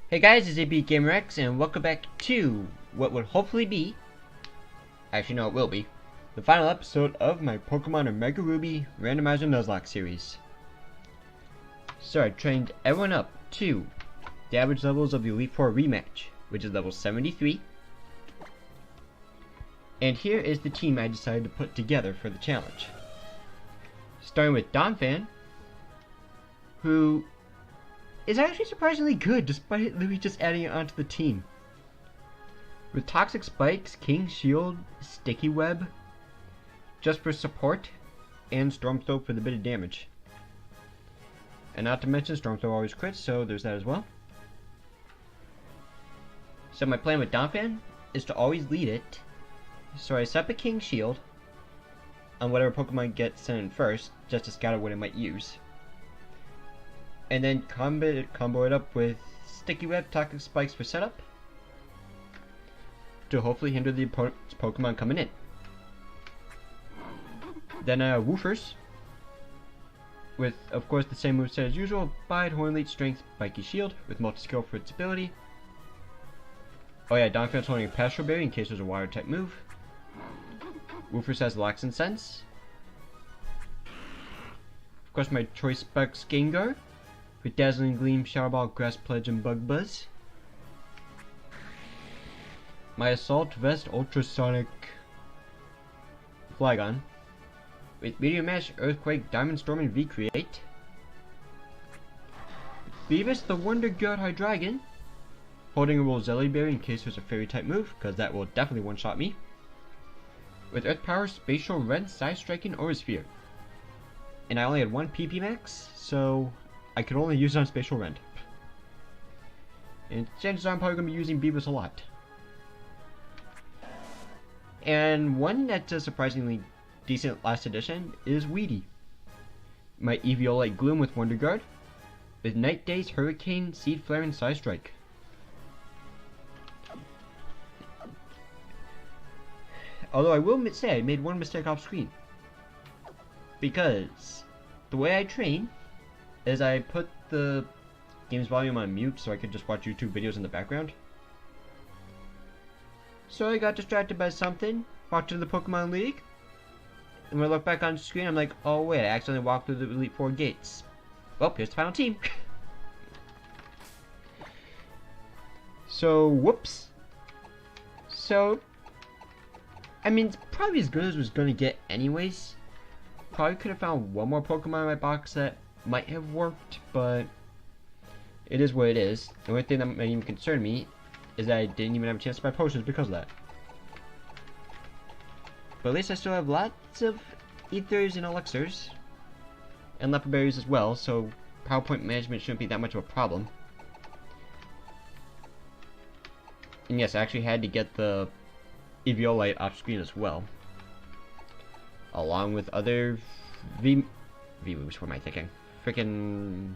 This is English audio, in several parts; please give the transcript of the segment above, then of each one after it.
Hey guys, it's AB GamerX, and welcome back to what would hopefully be, actually no it will be, the final episode of my Pokemon Omega Ruby Randomizer Nuzlocke series. So I trained everyone up to the average levels of the Elite Four rematch, which is level 73. And here is the team I decided to put together for the challenge. Starting with Donphan, who is actually surprisingly good despite Louis just adding it onto the team. With Toxic Spikes, King Shield, Sticky Web, just for support, and Storm Throw for the bit of damage. And not to mention Storm Throw always crits, so there's that as well. So my plan with Donphan is to always lead it. So I set up a King Shield on whatever Pokemon gets sent in first, just to scout out what it might use. And then combo it up with Sticky Web, Toxic Spikes for setup, to hopefully hinder the opponent's Pokemon coming in. Then Woofers, with of course the same moveset as usual: Bide, Horn Leech, Strength, Spiky Shield, with multi-skill for its ability. Oh yeah, Donphan's holding a Pastoral Berry in case there's a water type move. Woofers has Locks and Sense. Of course my choice specs Gengar, with Dazzling Gleam, Shower Ball, Grass Pledge, and Bug Buzz. My Assault Vest Ultrasonic Flygon, with Meteor Mash, Earthquake, Diamond Storm, and V-Create. Beavis the Wonder God Hydreigon, holding a Roselli Berry in case there's a Fairy type move, because that will definitely one-shot me. With Earth Power, Spatial Rend, Side Striking, Aura Sphere. And I only had one PP max, so I could only use it on Spatial Rend. And chances are I'm probably going to be using Beavis a lot. And one that's a surprisingly decent last edition is Weedy. My Eviolite Gloom with Wonder Guard, with Night Daze, Hurricane, Seed Flare, and Side Strike. Although I will say I made one mistake off screen. Because the way I train is I put the game's volume on mute so I could just watch YouTube videos in the background. So I got distracted by something, walked into the Pokemon League, and when I look back on the screen I'm like, oh wait, I accidentally walked through the Elite Four gates. Well, here's the final team. So, whoops. So, I mean, it's probably as good as it was going to get anyways. Probably could have found one more Pokemon in my box that might have worked, but it is what it is. The only thing that might even concern me is that I didn't even have a chance to buy potions because of that. But at least I still have lots of ethers and elixirs, and leopard berries as well, so PowerPoint management shouldn't be that much of a problem. And yes, I actually had to get the Eviolite off screen as well, along with other V-moves. What am I thinking? Freaking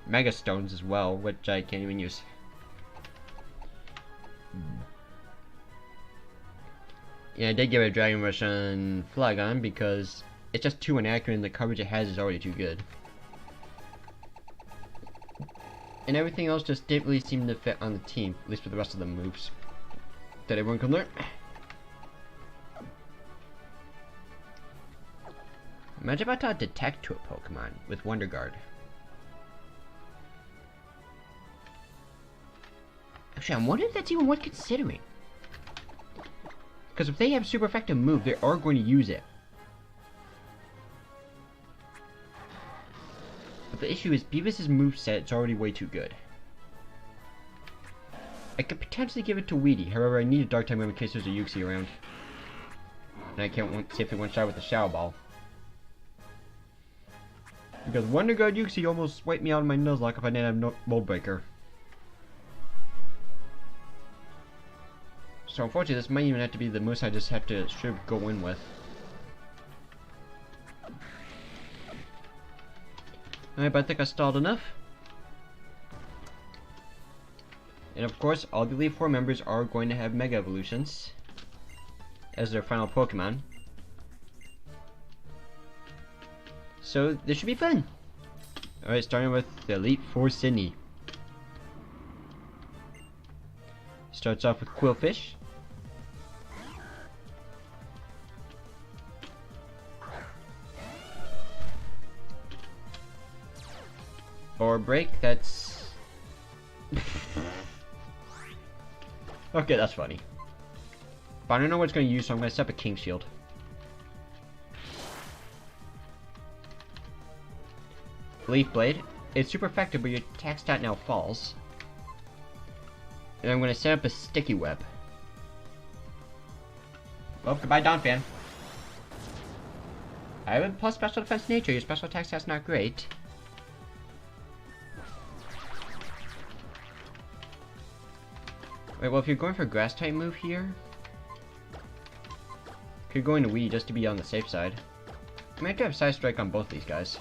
Mega Stones as well, which I can't even use. Yeah, I did give it a Dragon Rush on Flygon because it's just too inaccurate and the coverage it has is already too good. And everything else just didn't really seem to fit on the team, at least for the rest of the moves that everyone can learn. Imagine if I taught Detect to a Pokemon with Wonder Guard. Actually, I'm wondering if that's even worth considering. Because if they have a super effective move, they are going to use it. But the issue is Beavis' moveset is already way too good. I could potentially give it to Weedy, however I need a Dark type move in case there's a Uxie around. And I can't safely one-shot with a Shower Ball. Because Wonder Guard Uxie almost wiped me out of my Nuzlocke if I didn't have no Mold Breaker. So unfortunately this might even have to be the moose I just have to should go in with. Alright, but I think I stalled enough. And of course, all the Elite Four members are going to have Mega Evolutions as their final Pokemon. So this should be fun. Alright, starting with the Elite Four Sydney. Starts off with Quillfish. Or break, that's... Okay, that's funny. But I don't know what it's going to use, so I'm going to set up a King Shield. Leaf Blade. It's super effective, but your attack stat now falls. And I'm going to set up a Sticky Web. Well, goodbye, Donphan. I have a plus special defense nature. Your special attack stat's not great. Wait, well, if you're going for a grass type move here, could go into Wii just to be on the safe side. I might have to have Side Strike on both these guys.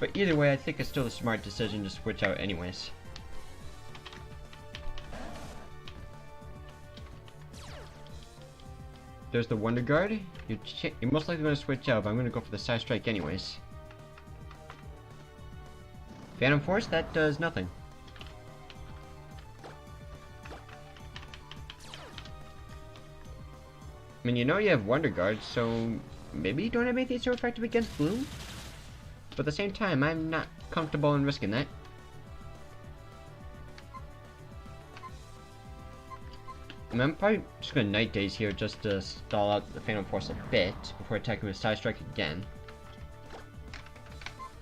But either way, I think it's still a smart decision to switch out anyways. There's the Wonder Guard. You're most likely going to switch out, but I'm going to go for the Side Strike anyways. Phantom Force, that does nothing. I mean, you know you have Wonder Guard, so maybe you don't have anything so effective against Bloom? But at the same time, I'm not comfortable in risking that. And I'm probably just going to Night Daze here just to stall out the Phantom Force a bit before attacking with Side Strike again.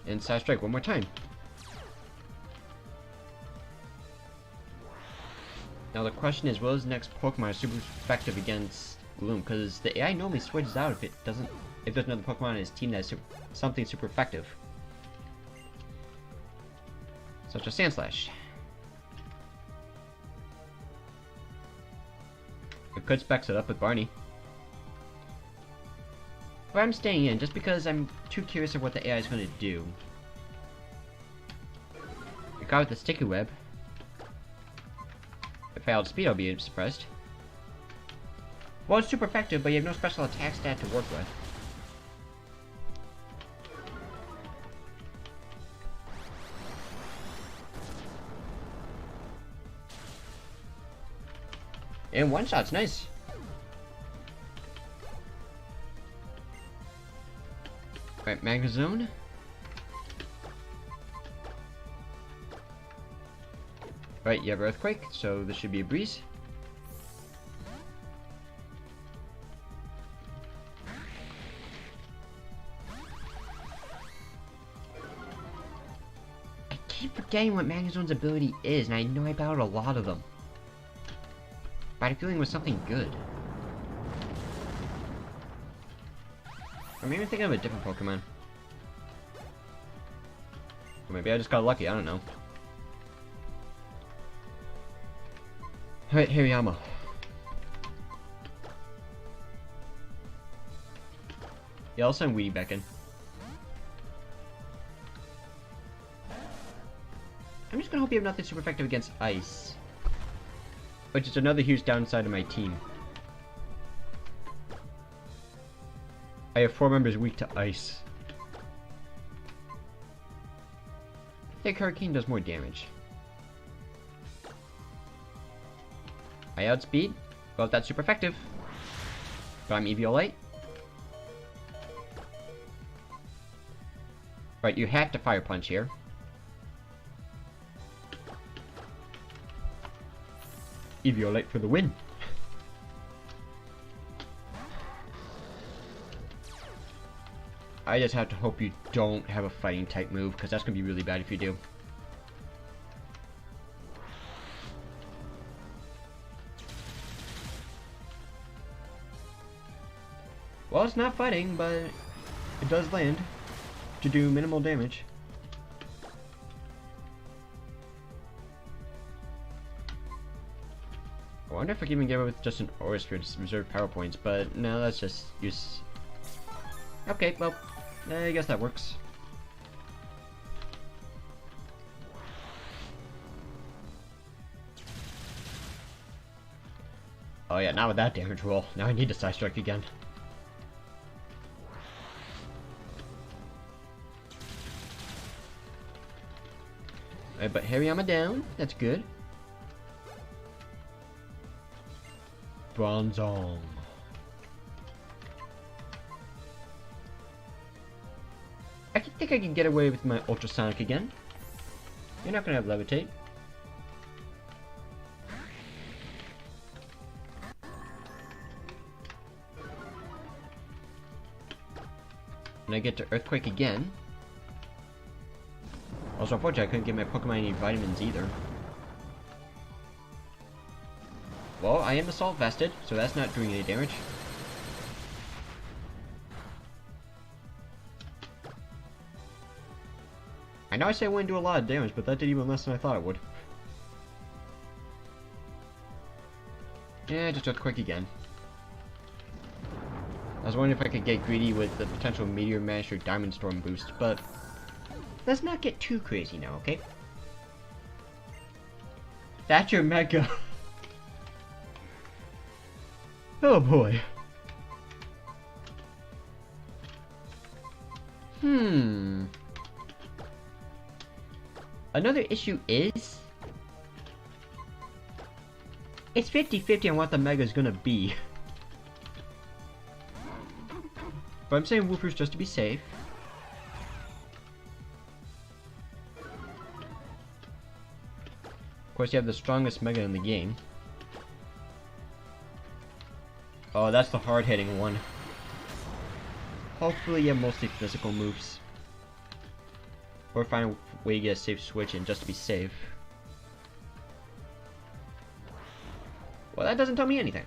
And Side Strike one more time. Now the question is, will his next Pokemon be super effective against Gloom? Because the AI normally switches out if there's another Pokemon in his team that's something super effective. Such as Sandslash. It could specs it up with Barney. But I'm staying in just because I'm too curious of what the AI is going to do. I got with the Sticky Web. If I outspeed, I'll be surprised. Well, it's super effective, but you have no special attack stat to work with. And one shot's nice. Right, Magnezone. Right, you have Earthquake, so this should be a breeze. I keep forgetting what Magnezone's ability is, and I know I battled a lot of them. But I'm feeling with something good. Or maybe I'm thinking of a different Pokemon. Or maybe I just got lucky, I don't know. Alright, Hariyama. Yeah, I'll send Weedy back in. I'm just gonna hope you have nothing super effective against Ice. Which is another huge downside of my team. I have 4 members weak to Ice. I think Hurricane does more damage. I outspeed. Well, that's super effective. But I'm Eviolite. Right, you have to Fire Punch here. Eviolite for the win. I just have to hope you don't have a fighting type move, because that's going to be really bad if you do. Well, it's not fighting, but it does land to do minimal damage. I wonder if I can even get away with just an Aura Sphere to reserve power points, but no, that's just use. Okay, well, I guess that works. Oh yeah, not with that damage roll. Now I need to Side Strike again. Alright, but Hariyama down. That's good. Bronzong. I think I can get away with my ultrasonic again. You're not gonna have levitate. And I get to earthquake again. Also, unfortunately, I couldn't give my Pokemon any vitamins either. Well, I am assault vested, so that's not doing any damage. I know I say I wouldn't do a lot of damage, but that did even less than I thought it would. Yeah, just earthquake again. I was wondering if I could get greedy with the potential Meteor Mash or Diamond Storm boost, but let's not get too crazy now, okay? That's your Mega. Oh boy. Another issue is it's 50-50 on what the Mega is gonna be. But I'm saying Woofers just to be safe. Of course, you have the strongest Mega in the game. Oh, that's the hard-hitting one. Hopefully you have mostly physical moves. Or find a way to get a safe switch in just to be safe. Well, that doesn't tell me anything.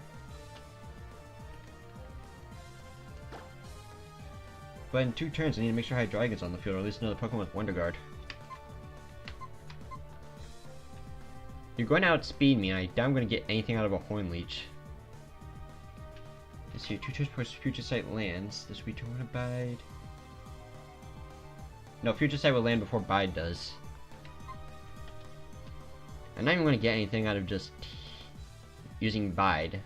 But in 2 turns, I need to make sure Hydreigon's on the field, or at least another Pokemon with Wonder Guard. You're going to outspeed me, and I doubt I'm going to get anything out of a Horn Leech. Let's see, 2 turns before Future Sight lands. This will be turn to Bide. No, Future Sight will land before Bide does. I'm not even going to get anything out of just using Bide.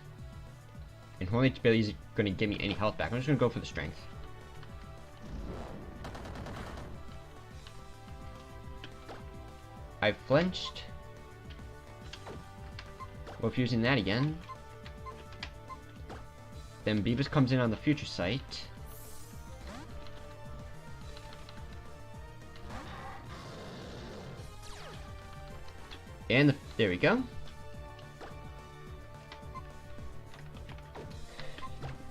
And Horn Leech barely is going to give me any health back. I'm just going to go for the strength. I flinched. Well, if using that again. Then Beavis comes in on the Future Sight. And there we go.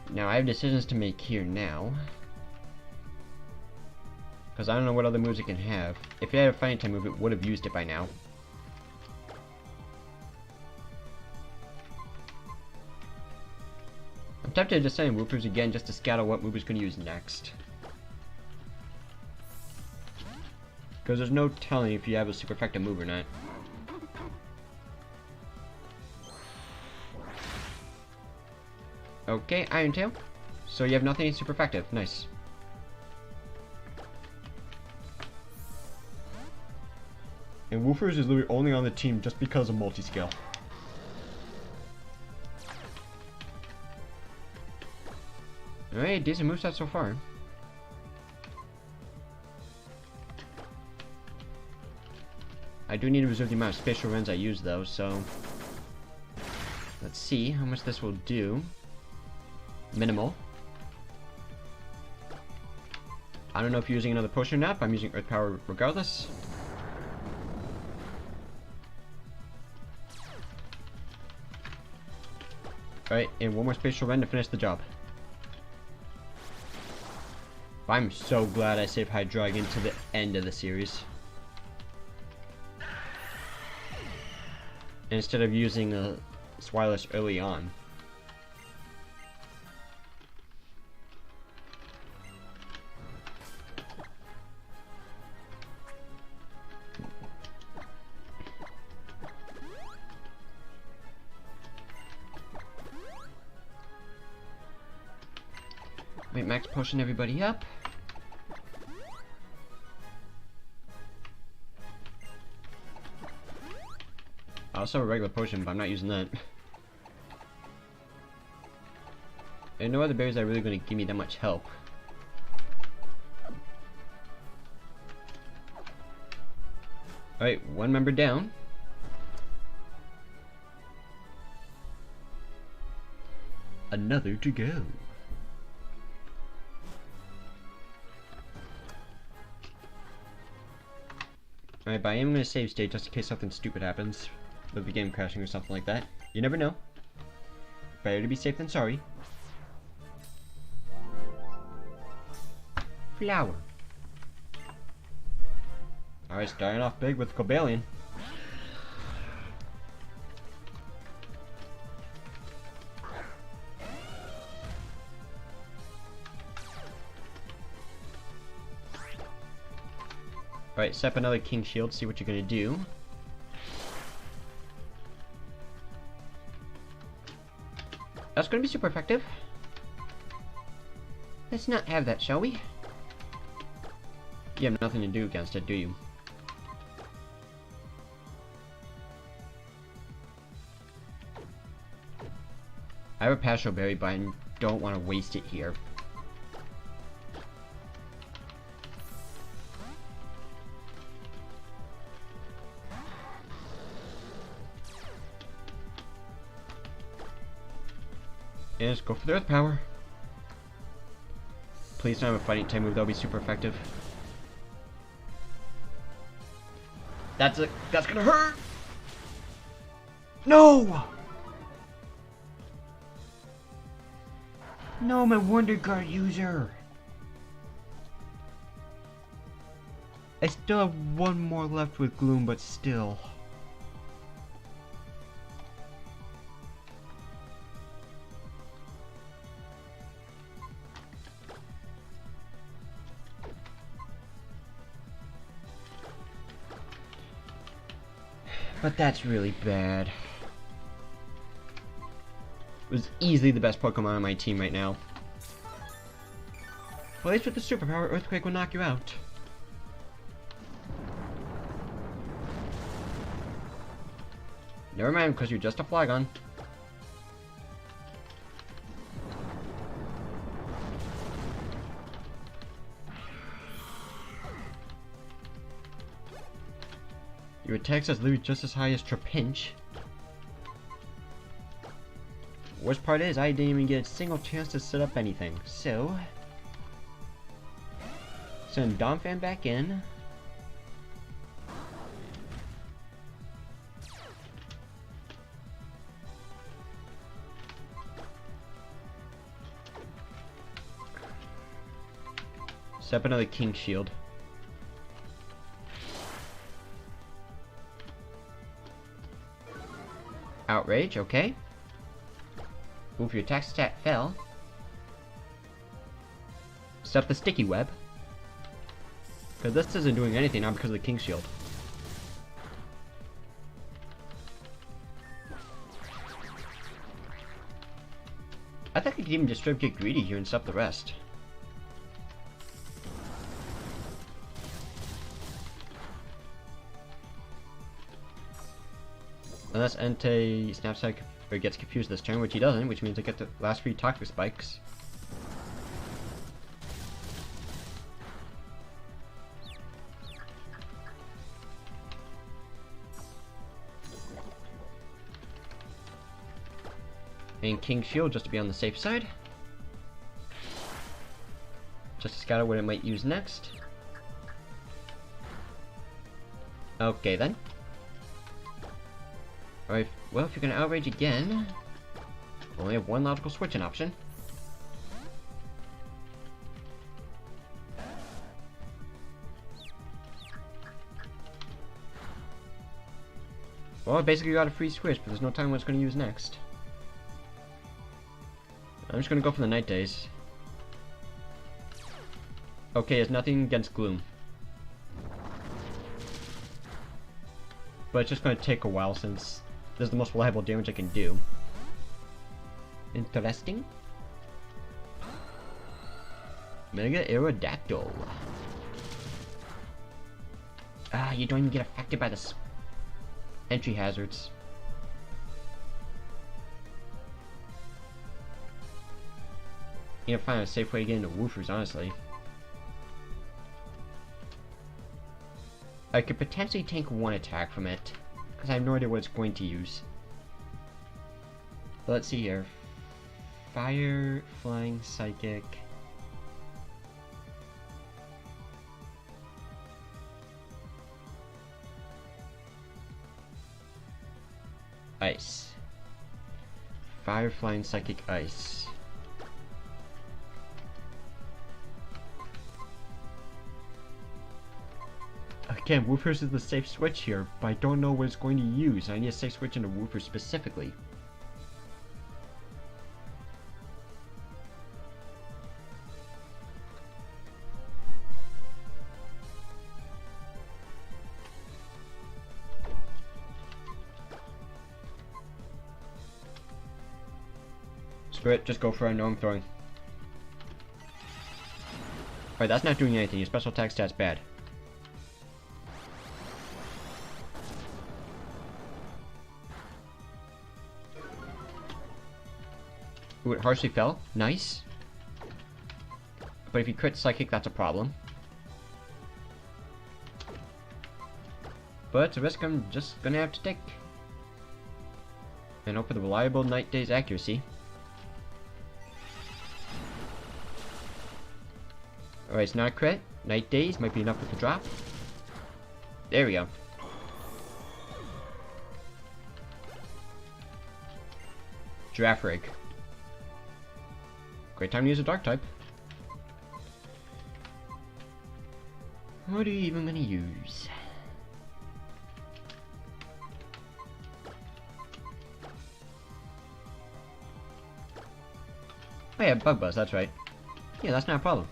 Now I have decisions to make here now. Because I don't know what other moves it can have. If it had a fighting type move, it would have used it by now. I'm tempted to just send Woofers again just to scout out what move it's going to use next. Because there's no telling if you have a super effective move or not. Okay, Iron Tail. So you have nothing super effective. Nice. And Woofers is literally only on the team just because of multi-scale. Alright, decent moveset so far. I do need to reserve the amount of spatial runs I use though, so let's see how much this will do. Minimal. I don't know if you're using another potion or not, but I'm using Earth Power regardless. Alright, and one more spatial run to finish the job. I'm so glad I saved Hydreigon to the end of the series. Instead of using a Swirless early on. Wait, max potion everybody up. I also have a regular potion, but I'm not using that. And no other berries are really going to give me that much help. Alright, one member down. Another to go. Alright, but I am going to save state just in case something stupid happens. With the game crashing or something like that. You never know. Better to be safe than sorry. Flower. Alright, starting off big with Cobalion. Alright, set up another King Shield, see what you're gonna do. That's gonna be super effective. Let's not have that, shall we? You have nothing to do against it, do you? I have a Passion Berry, but I don't want to waste it here. And let's go for the Earth Power. Please don't have a fighting type move, that'll be super effective. That's gonna hurt! No! No, my Wonder Guard user! I still have one more left with Gloom, but still. But that's really bad. It was easily the best Pokemon on my team right now. Well, at least with the superpower, Earthquake will knock you out. Never mind, because you're just a Flygon. Your attack says literally just as high as Trapinch. Worst part is, I didn't even get a single chance to set up anything, so... Send Donphan back in. Set up another King Shield. Outrage, okay. Oof, your attack stat fell. Set up the Sticky Web. Because this isn't doing anything now because of the King Shield. I think I could even just straight get greedy here and stop the rest. Unless Entei snaps out or gets confused this turn, which he doesn't, which means I get the last 3 Toxic Spikes. And King Shield just to be on the safe side. Just to scout out what it might use next. Okay then. Alright, well, if you're gonna outrage again, only have one logical switching option. Well, I basically got a free switch, but there's no telling what it's gonna use next. I'm just gonna go for the Night Days. Okay, it's nothing against Gloom. But it's just gonna take a while since this is the most reliable damage I can do. Interesting. Mega Aerodactyl. Ah, you don't even get affected by the entry hazards. You gotta find a safe way to get into woofers, honestly. I could potentially tank one attack from it, because I have no idea what it's going to use. But let's see here. Fire, Flying, Psychic. Ice. Fire, Flying, Psychic, Ice. Again, Woofers is the safe switch here, but I don't know what it's going to use. I need a safe switch into Woofer specifically. Screw it, just go for it. No, I'm throwing. Alright, that's not doing anything. Your special attack stat's bad. Ooh, it harshly fell. Nice. But if you crit Psychic, that's a problem. But it's a risk I'm just gonna have to take. And hope for the reliable Night Day's accuracy. Alright, it's not a crit. Night Days might be enough with the drop. There we go. Giraffe Rig. Great time to use a Dark type. What are you even gonna use? Oh yeah, Bug Buzz, that's right. Yeah, that's not a problem.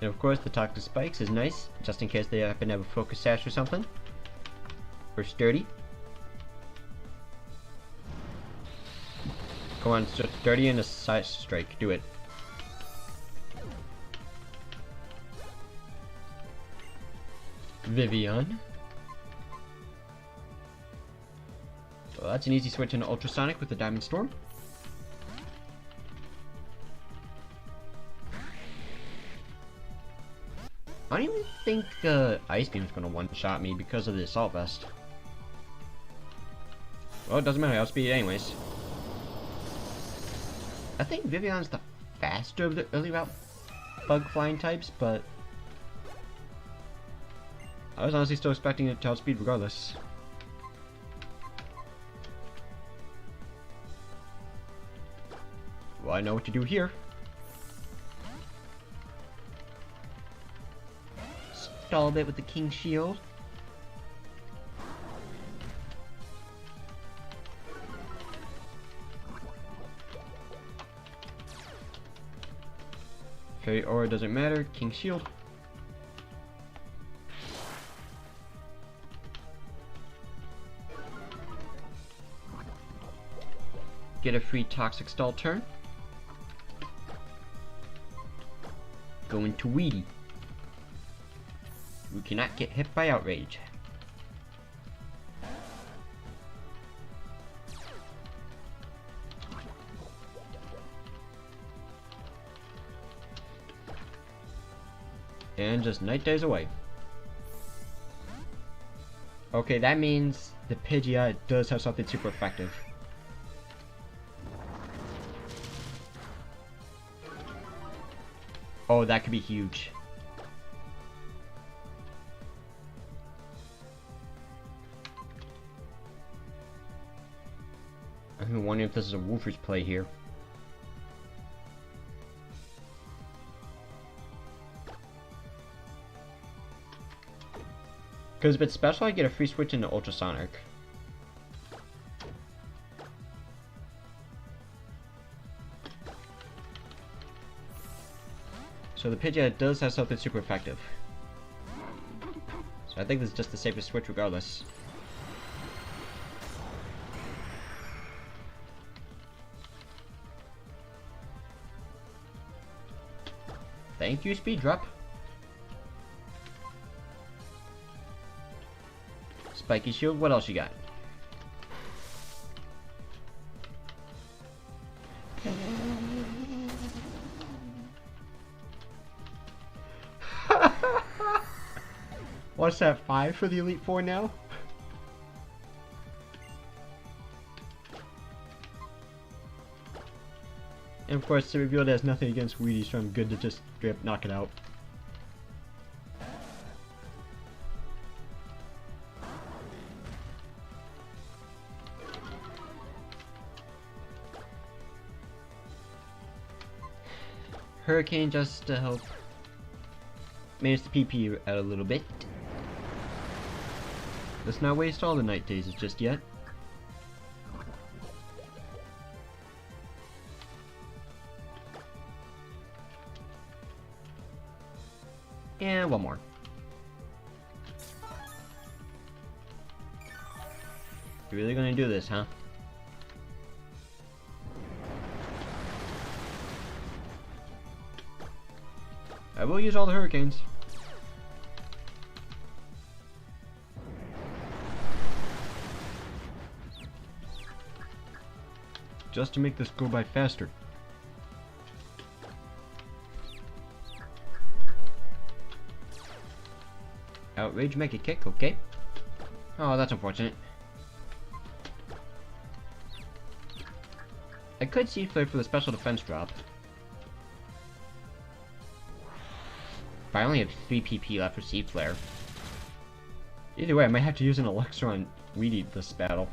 And of course, the Toxic Spikes is nice, just in case they happen to have a Focus Sash or something. Or Sturdy. Come on, Sturdy and a Side Strike, do it. Vivian. Well, that's an easy switch into Ultrasonic with the Diamond Storm. I don't even think Ice Beam's gonna one-shot me because of the Assault Vest. Well, it doesn't matter, I'll speed it anyways. I think Vivian's the faster of the early route bug flying types, but I was honestly still expecting it to outspeed regardless. Well, I know what to do here. Stall a bit with the King's Shield. Fairy Aura doesn't matter, King's Shield. Get a free Toxic Stall turn. Go into Weedy. We cannot get hit by Outrage. And just Night Days away. Okay, that means the Pidgeot does have something super effective. Oh, that could be huge. I'm wondering if this is a Woofer's play here. Because if it's special, I get a free switch into Ultrasonic. So the Pidgeot does have something super effective. So I think this is just the safest switch regardless. Thank you, Speed Drop. Spiky shield. What else you got? What's that, 5 for the Elite Four now? And of course, the reveal has nothing against Weedy, so I'm good to just straight up knock it out. Hurricane just to help manage the PP out a little bit. Let's not waste all the night phases just yet. And one more. You're really gonna do this, huh? I will use all the hurricanes. Just to make this go by faster. Outrage, make a kick, okay. Oh, that's unfortunate. I could Seed Flare for the special defense drop. But I only have 3 PP left for Seed Flare. Either way, I might have to use an Elixir on Weedy this battle.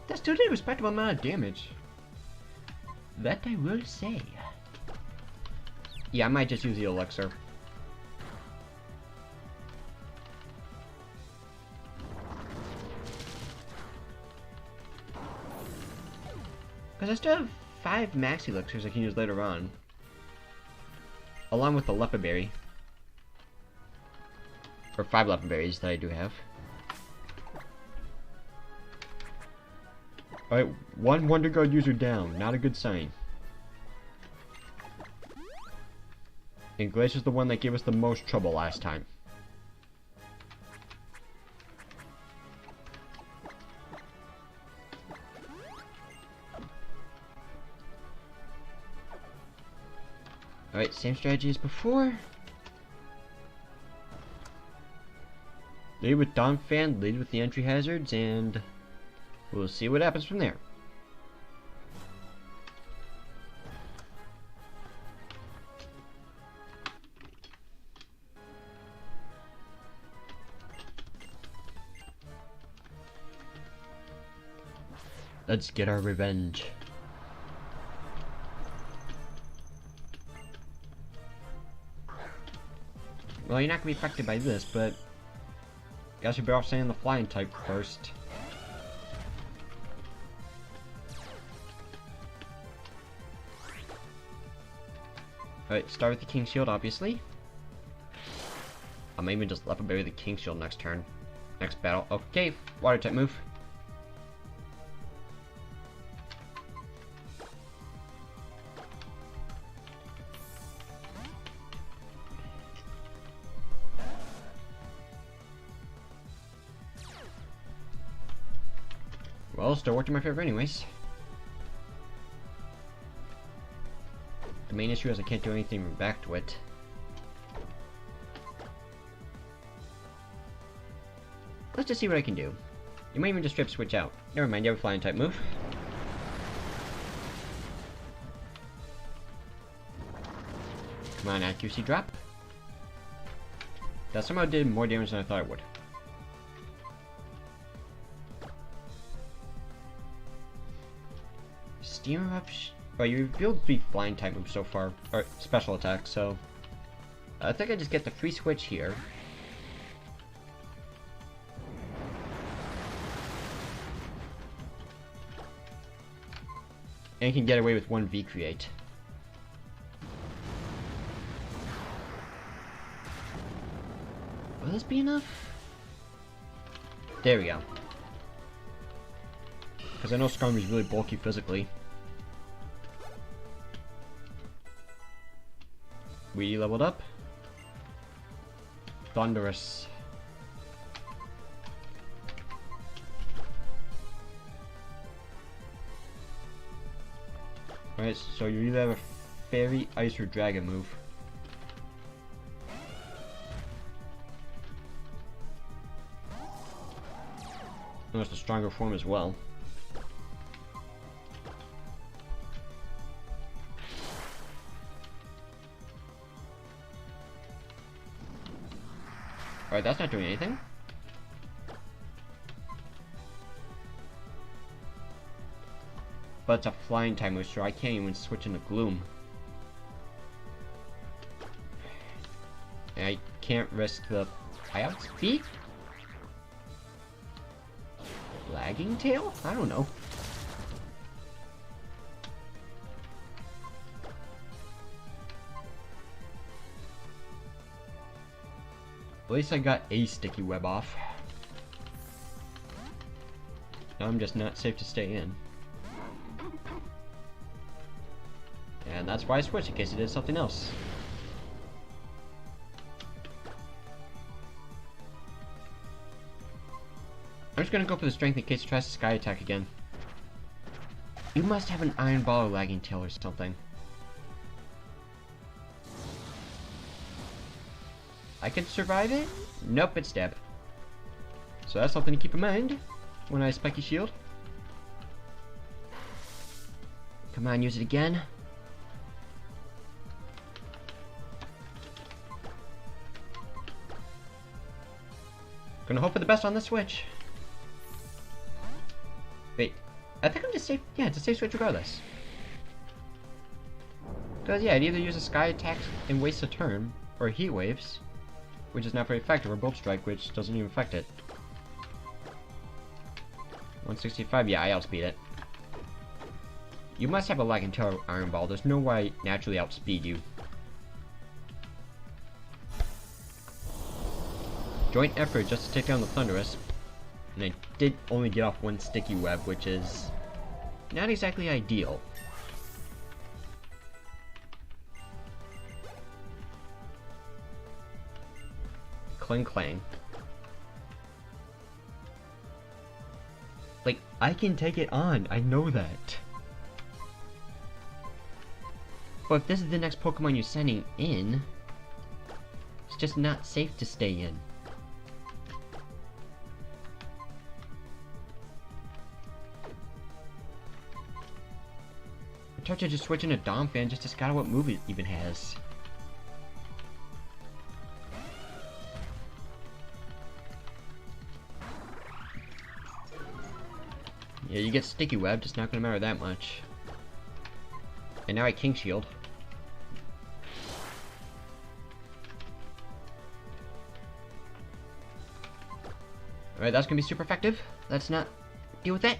That still did a respectable amount of damage. That I will say. Yeah, I might just use the Elixir. Because I still have 5 max elixirs I can use later on. Along with the Leopard Berry. Or 5 Leopard Berries that I do have. Alright, 1 Wonder Guard user down. Not a good sign. And Glacier's the one that gave us the most trouble last time. Alright, same strategy as before. Lead with Donphan, lead with the entry hazards, and we'll see what happens from there. Let's get our revenge. Well, you're not gonna be affected by this, but guess you're better off saying the flying type first. Alright, start with the King Shield, obviously. I may even just Leopard Berry the King Shield next turn. Next battle. Okay, water type move. Well, still worked in my favor anyways. The main issue is I can't do anything back to it. Let's just see what I can do. You might even just strip switch out. Never mind, you have a flying type move. Come on, accuracy drop. That somehow did more damage than I thought it would. Steam Eruption. Oh, you revealed 3 flying type moves so far, or special attacks, so I think I just get the free switch here. And you can get away with 1 V-Create. Will this be enough? There we go. Because I know Skarmory's really bulky physically. We leveled up. Thunderous. Alright, so you either have a Fairy, Ice, or Dragon move. And it's the stronger form as well. Alright, that's not doing anything. But it's a flying type move, so I can't even switch into Gloom. And I can't risk the high outspeed? Lagging tail? I don't know. At least I got a sticky web off. Now I'm just not safe to stay in. And that's why I switched, in case it did something else. I'm just gonna go for the strength in case it tries to sky attack again. You must have an iron ball or lagging tail or something. I can survive it? Nope, it's stab. So that's something to keep in mind when I spiky shield. Come on, use it again. Gonna hope for the best on the switch. Wait, I think I'm just safe. Yeah, it's a safe switch regardless. Because, yeah, I'd either use a sky attack and waste a turn, or heat waves, which is not very effective, or bolt strike, which doesn't even affect it. 165, yeah, I outspeed it. You must have a lagging tail iron ball. There's no way I naturally outspeed you. Joint effort just to take down the Thunderous. And I did only get off one sticky web, which is not exactly ideal. Clang clang. Like, I can take it on, I know that. But if this is the next Pokemon you're sending in, it's just not safe to stay in. I tried to just switch into Donphan just to scout what move it even has. Yeah, you get Sticky Web, it's not gonna matter that much. And now I King Shield. Alright, that's gonna be super effective. Let's not deal with that.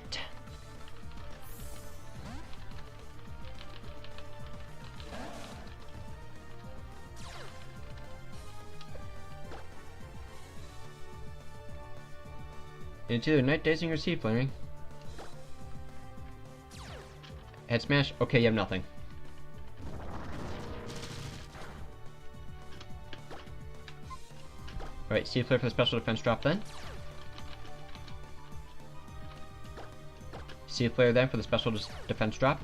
It's either Night Dazing or Sea Flaring. Head Smash? Okay, you have nothing. Alright, Sea Flare for the special defense drop then. Sea Flare then for the special defense drop.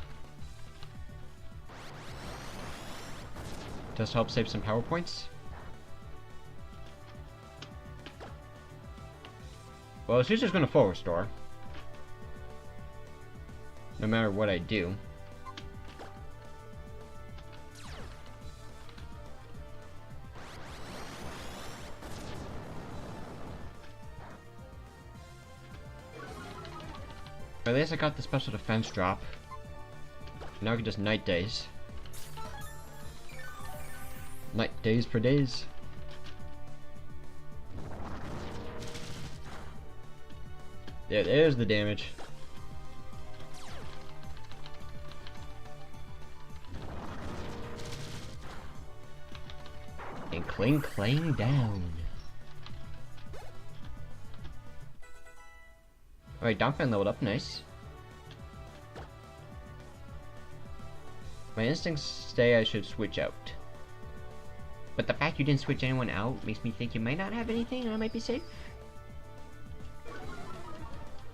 Just help save some power points. Well, she's just gonna full restore. No matter what I do. At least I got the special defense drop. Now I can just Night Daze. Night Daze for days. Yeah, there's the damage. And cling clang down. Alright, Donphan leveled up, nice. My instincts say I should switch out. But the fact you didn't switch anyone out makes me think you might not have anything and I might be safe.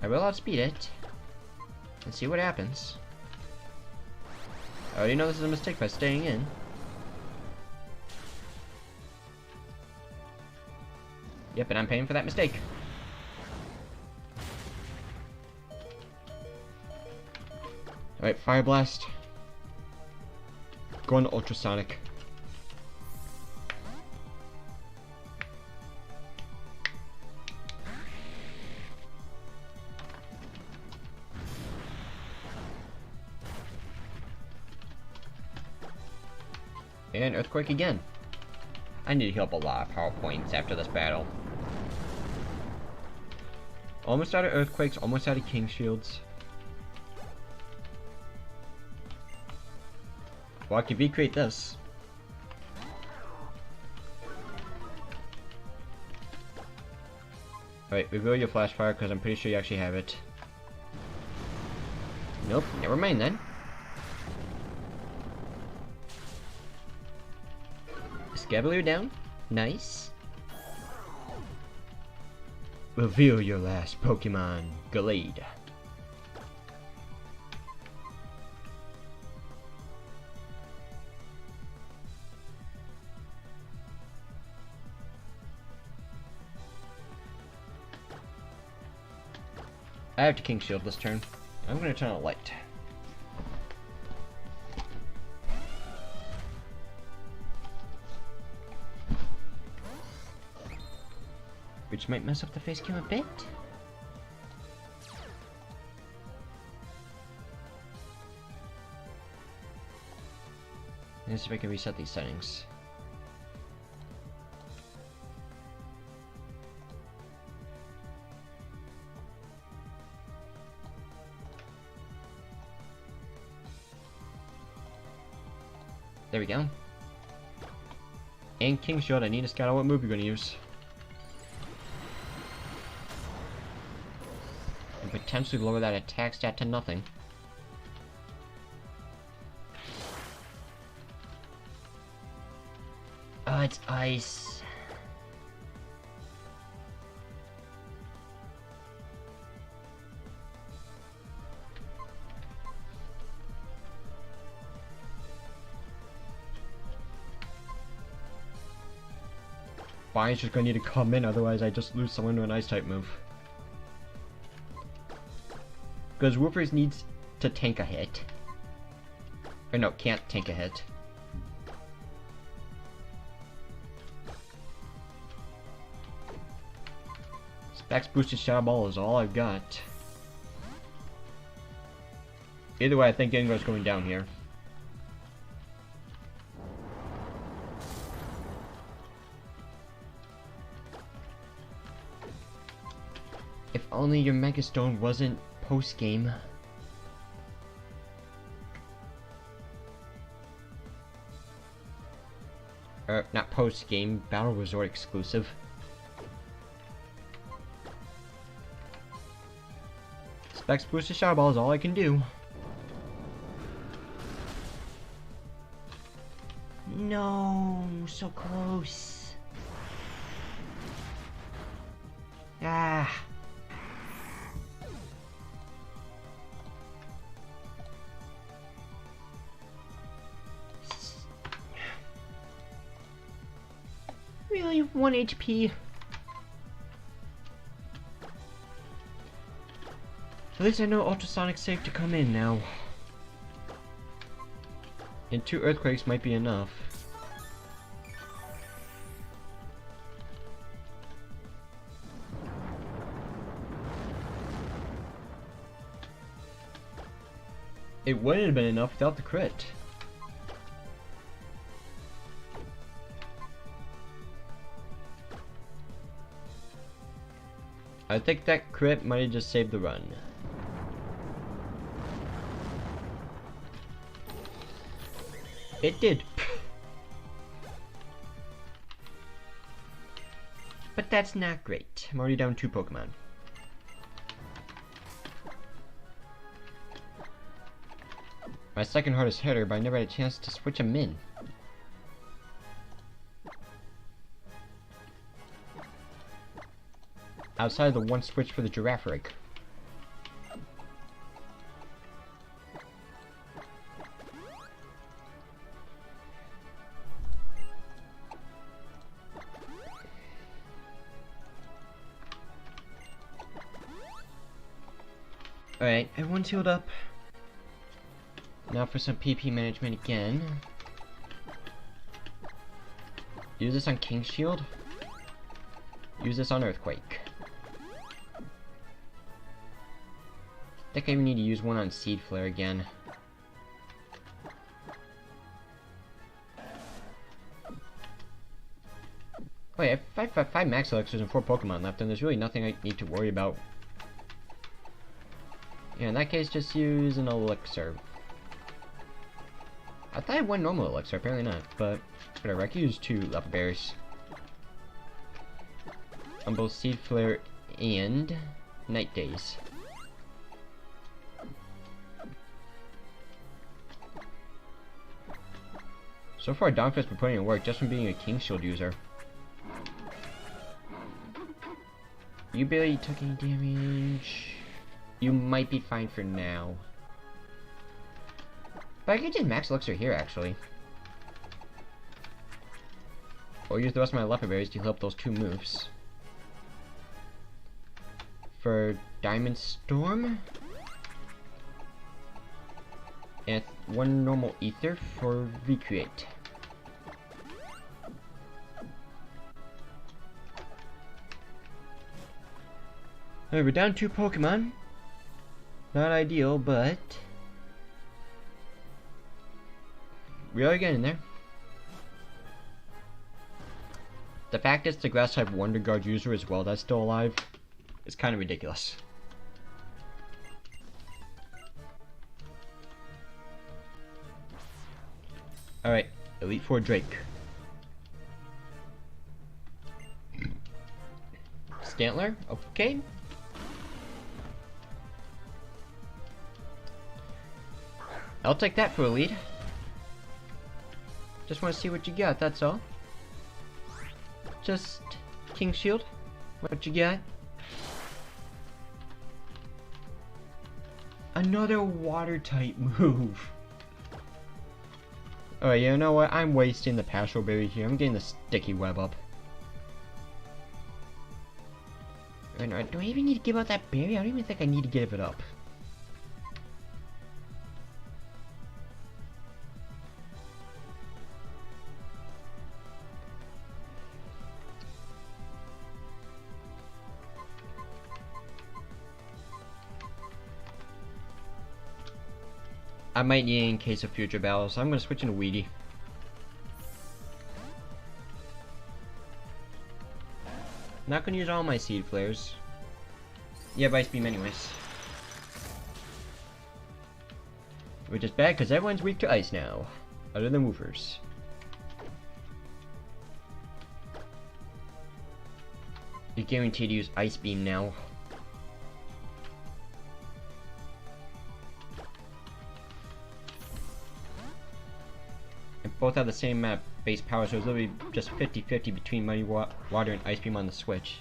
I will outspeed it. And see what happens. I already know this is a mistake by staying in. Yep, and I'm paying for that mistake. Alright, Fire Blast. Go on Ultrasonic. And Earthquake again. I need to heal up a lot of power points after this battle. Almost out of Earthquakes, almost out of King Shields. Well, I can recreate this. Alright, reveal your Flash Fire because I'm pretty sure you actually have it. Nope, never mind then. Scavalier down. Nice. Reveal your last Pokemon, Glade. I have to King Shield this turn. I'm gonna turn on Light. Which might mess up the face cam a bit. Let's see if I can reset these settings. There we go. And King Shield, I need to scout out what move you're gonna use. And potentially lower that attack stat to nothing. Oh, it's ice. Fire's just gonna need to come in, otherwise I just lose someone to an ice type move. Because Woofers needs to tank a hit. Or no, can't tank a hit. Specs boosted Shadow Ball is all I've got. Either way, I think Gengar's going down here. If only your Mega Stone wasn't post-game. Not post-game, Battle Resort exclusive. Specs boosted Shadow Ball is all I can do. No, so close. Ah. Really, 1 HP. At least I know Ultrasonic's safe to come in now. And 2 Earthquakes might be enough. It wouldn't have been enough without the crit. I think that crit might have just saved the run. It did. But that's not great. I'm already down 2 Pokemon. My second hardest hitter, but I never had a chance to switch him in. Outside of the one switch for the giraffe rig. Alright, everyone's healed up. Now for some PP management again. Use this on King's Shield. Use this on Earthquake. I think I even need to use one on Seed Flare again. Wait, I have 5 Max Elixirs and 4 Pokemon left, and there's really nothing I need to worry about. Yeah, in that case, just use an Elixir. I thought I had one normal Elixir, apparently not, but whatever, I can use 2 Leopard Berries. On both Seed Flare and Night Days. So far, Donphy's been putting in work just from being a King Shield user. You barely took any damage. You might be fine for now. But I could just Max Elixir here, actually. Or use the rest of my Leopard Berries to heal up those 2 moves. For Diamond Storm. And 1 normal Ether for Recreate. Alright, we're down 2 Pokemon. Not ideal, but we are getting there. The fact it's the Grass type Wonder Guard user as well that's still alive is kind of ridiculous. Alright, Elite Four Drake. Stantler, okay. I'll take that for a lead. Just want to see what you got, that's all. Just King Shield. What you got? Another water type move. Alright, you know what? I'm wasting the Pastoral Berry here. I'm getting the Sticky Web up. Do I even need to give out that berry? I don't even think I need to give it up. I might need it in case of future battles, so I'm going to switch into Weedy. Not going to use all my Seed Flares. Yeah, Ice Beam anyways. Which is bad because everyone's weak to ice now, other than Woofers. You're guaranteed to use Ice Beam now. Both have the same base power, so it's literally just 50-50 between Muddy Water and Ice Beam on the Switch.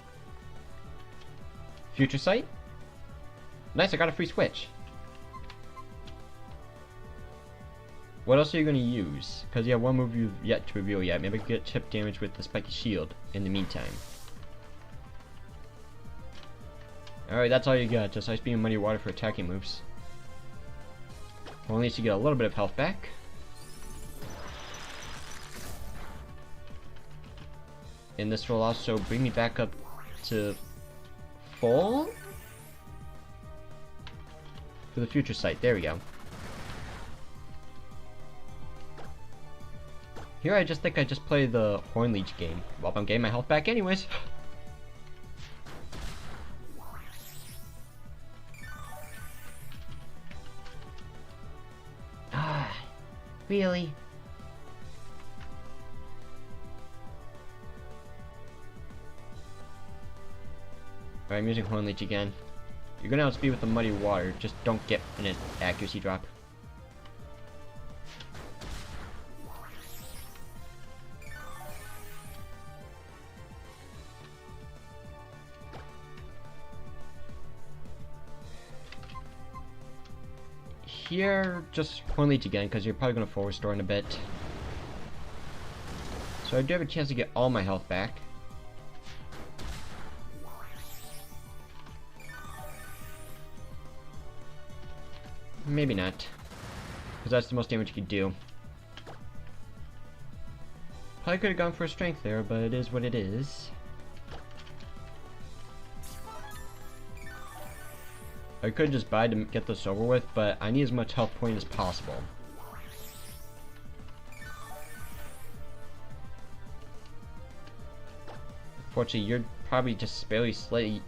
Future Sight? Nice, I got a free Switch. What else are you going to use? Because you have one move you've yet to reveal yet. Maybe I could get chip damage with the Spiky Shield in the meantime. Alright, that's all you got. Just Ice Beam and Muddy Water for attacking moves. Well, at least you get a little bit of health back. And this will also bring me back up to full for the Future Sight. There we go. Here I just think I just play the Horn Leech game. Well, I'm getting my health back anyways. Ah, really? Alright, I'm using Horn Leech again. You're gonna outspeed with the Muddy Water, just don't get an accuracy drop. here, just Horn Leech again, because you're probably going to forward store in a bit. So I do have a chance to get all my health back. Maybe not, because that's the most damage you could do. Probably could have gone for a strength there, but it is what it is. I could just buy to get this over with, but I need as much health point as possible. Unfortunately, you're probably just barely slightly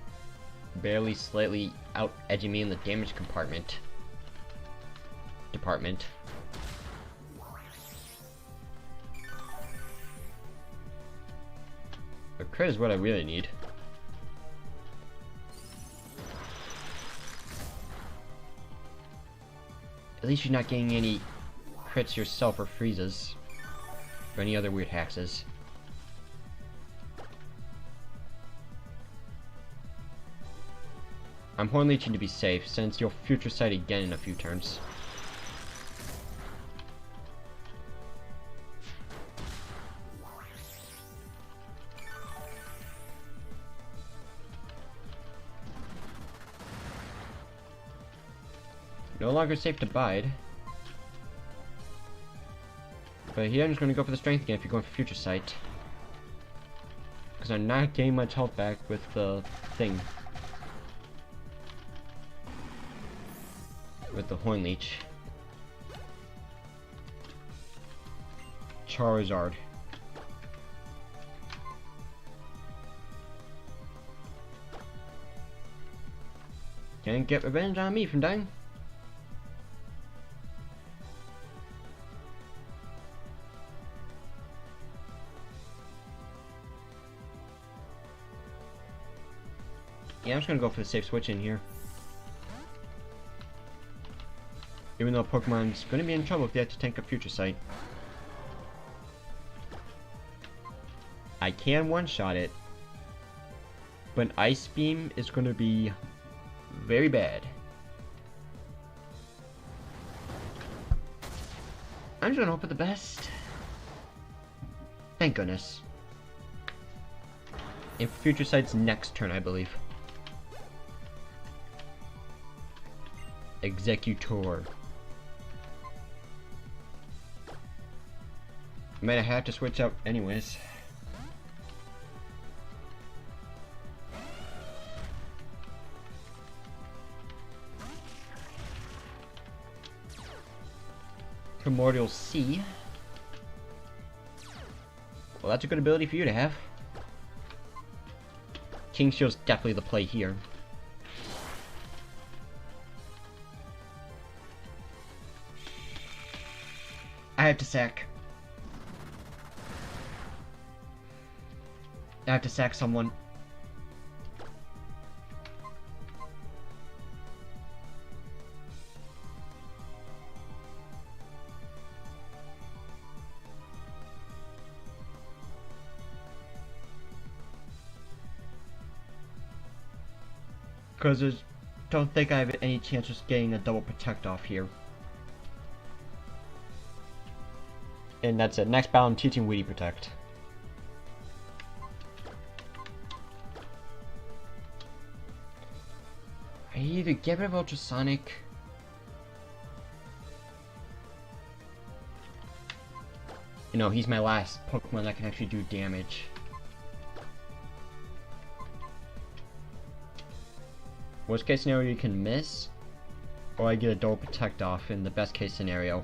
out edging me in the damage department. A crit is what I really need. At least you're not getting any crits yourself or freezes. Or any other weird hexes. I'm Horn Leeching to be safe, since you'll Future Sight again in a few turns. No longer safe to bide. But here I'm just going to go for the strength again if you're going for Future Sight. Because I'm not getting much health back with the thing. With the Horn Leech. Charizard. Can't get revenge on me from dying. Yeah, I'm just gonna go for the safe switch in here. Even though Pokemon's gonna be in trouble if they have to tank a Future Sight. I can one-shot it, but Ice Beam is gonna be very bad. I'm just gonna hope for the best. Thank goodness. And Future Sight's next turn, I believe. Executor. I might have to switch out anyways. Primordial Sea. Well, that's a good ability for you to have. King Shield's definitely the play here. I have to sack. I have to sack someone. Because I don't think I have any chance of getting a double protect off here. And that's it. Next battle, I'm teaching Weedy Protect. I either get rid of Ultrasonic. You know, he's my last Pokemon that can actually do damage. Worst case scenario, you can miss, or I get a double protect off in the best case scenario.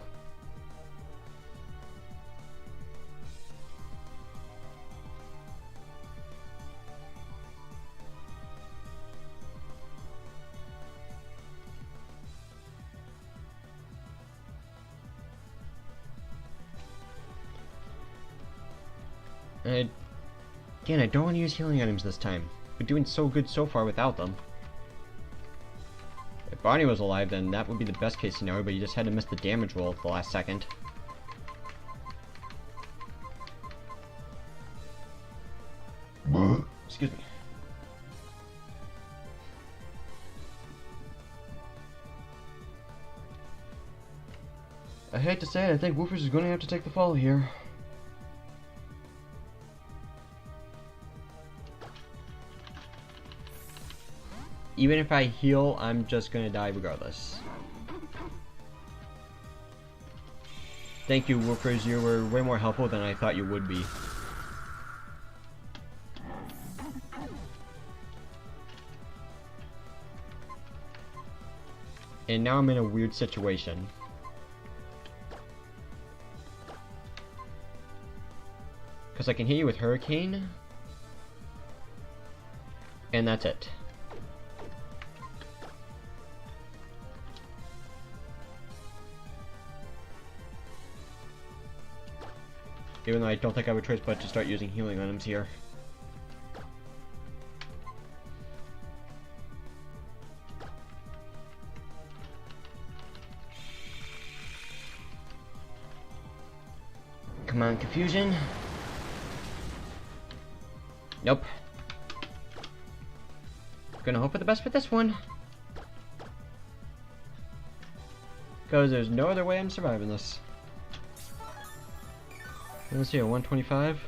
And again, I don't want to use healing items this time. We're doing so good so far without them. If Barney was alive, then that would be the best case scenario, but you just had to miss the damage roll at the last second. Excuse me. I hate to say it, I think Woofers is going to have to take the fall here. Even if I heal, I'm just going to die regardless. Thank you, Woofers. You were way more helpful than I thought you would be. And now I'm in a weird situation. Because I can hit you with Hurricane. And that's it. Even though I don't think I have a choice but to start using healing items here. Come on, Confusion. Nope. Gonna hope for the best for this one. Because there's no other way I'm surviving this. Let's see, a 125.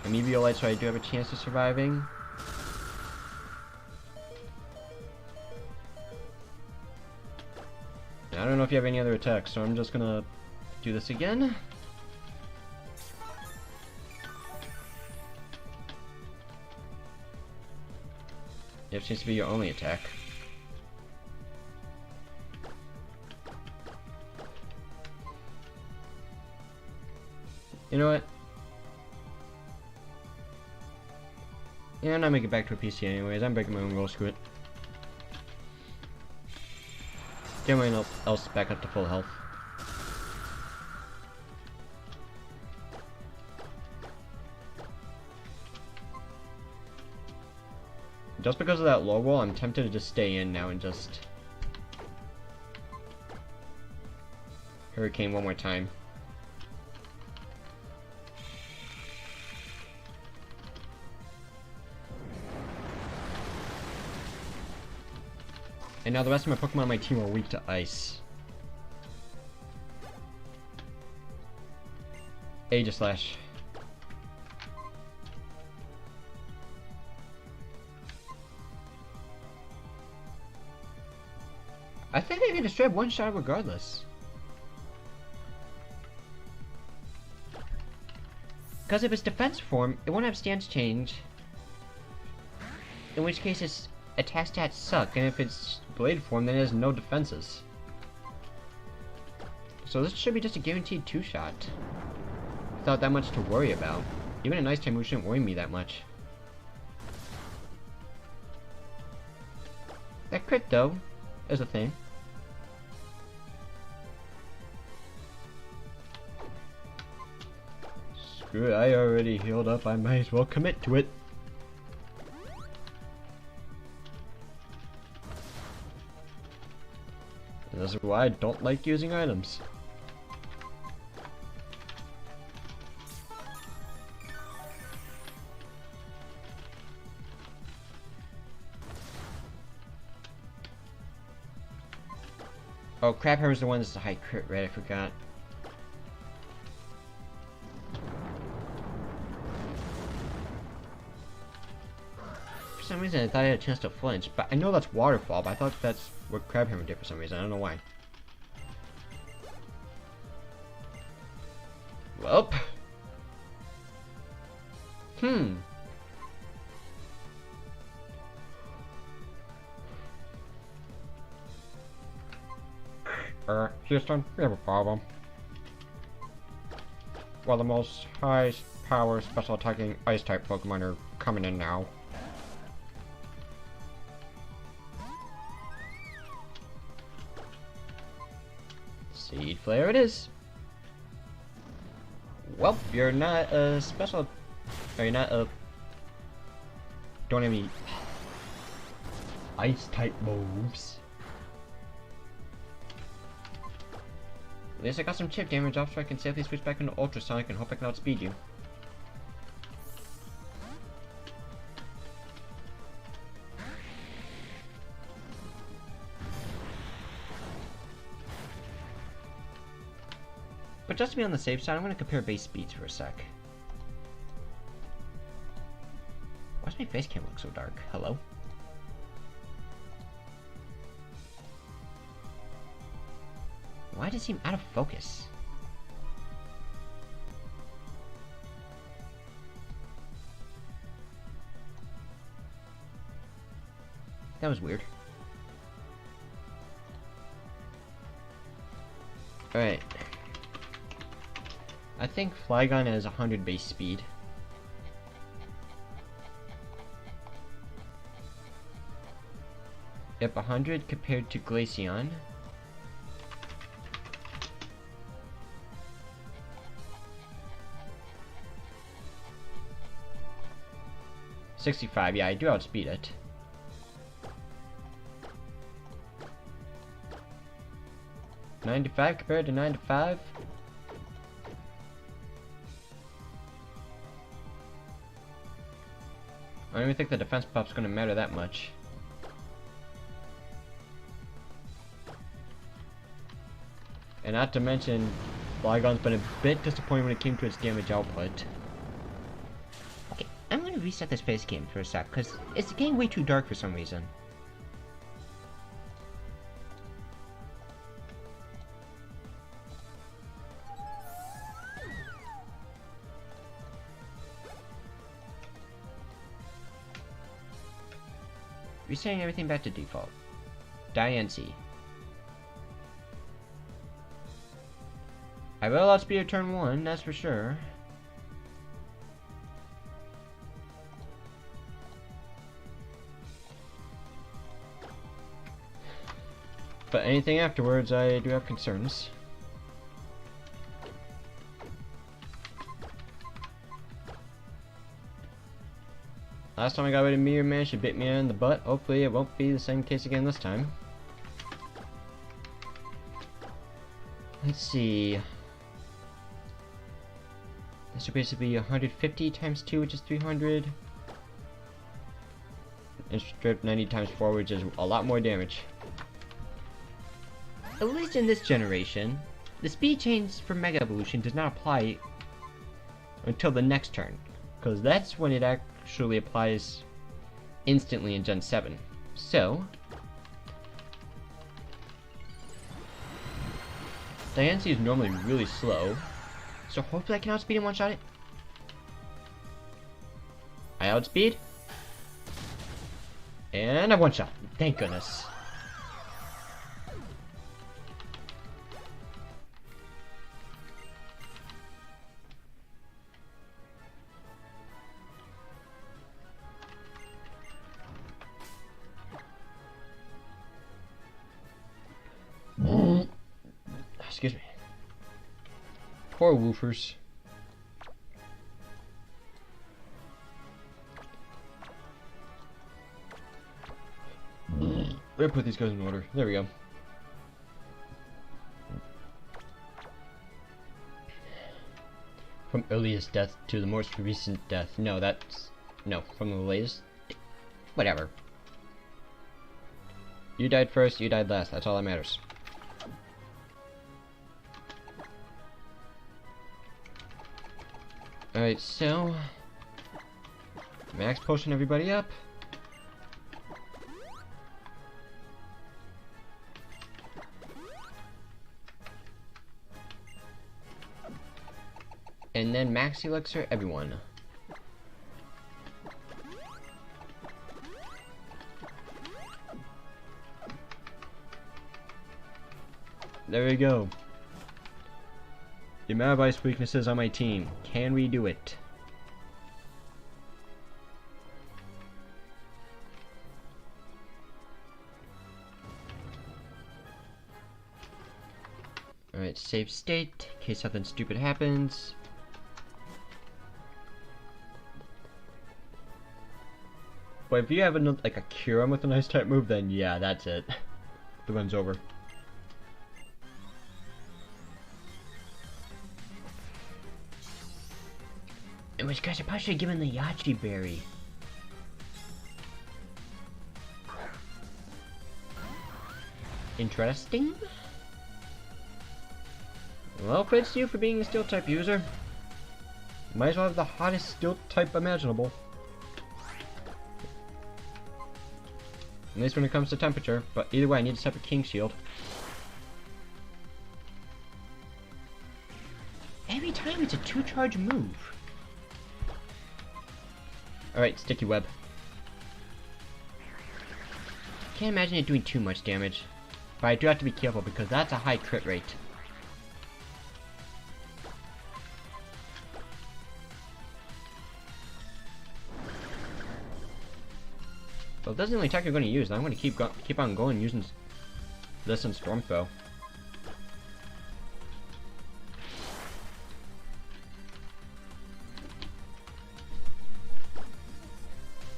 Amiibo light, so I do have a chance of surviving. I don't know if you have any other attacks, so I'm just gonna do this again. It seems to be your only attack. You know what? Yeah, I'm not making it back to a PC anyways. I'm breaking my own rules, screw it. Get my else back up to full health. Just because of that low roll, I'm tempted to just stay in now and just Hurricane one more time. And now the rest of my Pokemon on my team are weak to ice. Aegislash. I think I can destroy one shot regardless. Because if it's defense form, it won't have stance change. In which case its attack stats suck, and if it's blade form, then it has no defenses. So this should be just a guaranteed 2-shot. Without that much to worry about. Even a nice type move shouldn't worry me that much. That crit, though, is a thing. Screw it, I already healed up, I might as well commit to it. And this is why I don't like using items. Oh, Crabhammer's the one that's a high crit rate, I forgot. For some reason I thought I had a chance to flinch, but I know that's Waterfall, but I thought that's what Crabhammer did for some reason, I don't know why. Welp. Houston, we have a problem. Well, the most high power special attacking ice type Pokemon are coming in now. Seed Flare it is. Well, you're not a special, or you're not a, don't have any ice type moves. At least I got some chip damage off so I can safely switch back into Ultrasonic and hope I can outspeed you. But just to be on the safe side, I'm going to compare base speeds for a sec. Why does my face cam look so dark? Hello? Why does it seem out of focus? That was weird. Alright. I think Flygon has 100 base speed. Yep, 100 compared to Glaceon. $65, yeah, I do outspeed it. $95 compared to $95. I don't even think the defense pop's gonna matter that much. And not to mention, Flygon's been a bit disappointing when it came to its damage output. Okay, I'm gonna reset this face game for a sec, because it's getting way too dark for some reason. Resetting everything back to default. Diancie. I will outspeed her turn 1, that's for sure. But anything afterwards, I do have concerns. Last time I got rid of Meteor Man, she bit me in the butt. Hopefully it won't be the same case again this time. Let's see. This would basically be 150 times 2, which is 300. And strip 90 times 4, which is a lot more damage. At least in this generation, the speed change for Mega Evolution does not apply until the next turn, because that's when it actually applies instantly in Gen 7. So, Diancie is normally really slow, so hopefully I can outspeed and one-shot it. I outspeed, and I one-shot. Thank goodness. Excuse me. Poor woofers. We're gonna put these guys in order. There we go. From earliest death to the most recent death. No, that's... No, from the latest... Whatever. You died first, you died last. That's all that matters. Alright, so... Max potion everybody up. And then max elixir everyone. There we go. The amount of ice weaknesses on my team. Can we do it? Alright, save state, in case something stupid happens. But if you have like a Curum with a nice type move, then yeah, that's it. The run's over. In which case, I probably should have given the Yachi Berry. Interesting. Well, credits to you for being a steel type user. Might as well have the hottest steel type imaginable. At least when it comes to temperature, but either way I need a separate King Shield. Every time it's a 2-charge move. Alright, Sticky Web. Can't imagine it doing too much damage. But I do have to be careful because that's a high crit rate. Well, if that's the only attack you're going to use, then I'm going to keep on going using this and Storm Throw.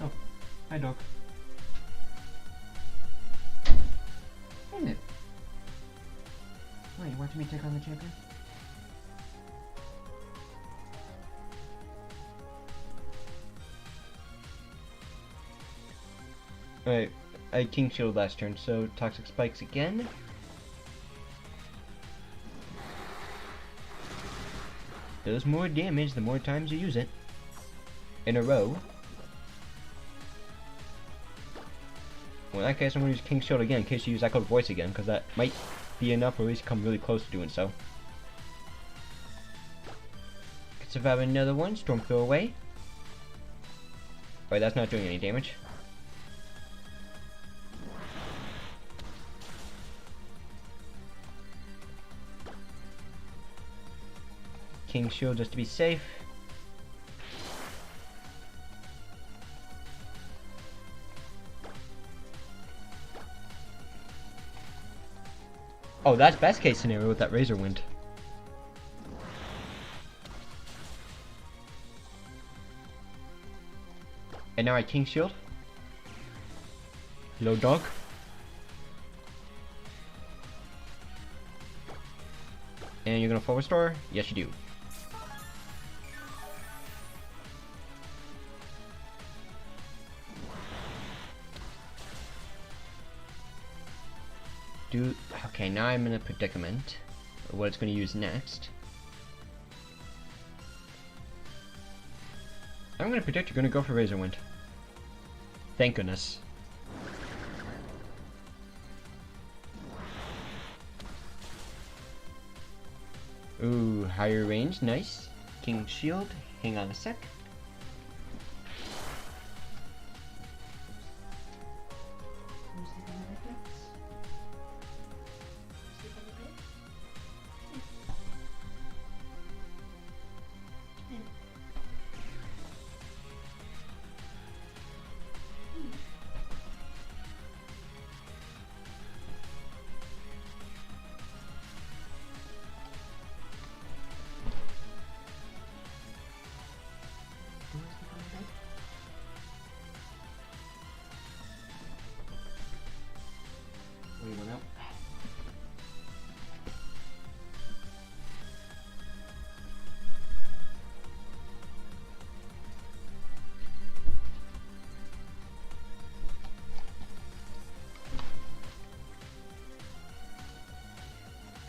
Oh, hi dog. Hey there. Wait, you watching me take on the champion? Alright, I King Shield last turn, so Toxic Spikes again. Does more damage the more times you use it. In a row. Well, in that case, I'm going to use King Shield again in case you use Echoed Voice again, because that might be enough or at least come really close to doing so. Could survive another one, Storm Throw away. Alright, that's not doing any damage. King Shield just to be safe. Oh, that's best case scenario with that Razor Wind. And now I King Shield. Hello, dog. And you're gonna full restore? Yes, you do. Okay, now I'm in a predicament of what it's going to use next. I'm going to predict you're going to go for Razor Wind. Thank goodness. Ooh, higher range, nice. King Shield, hang on a sec.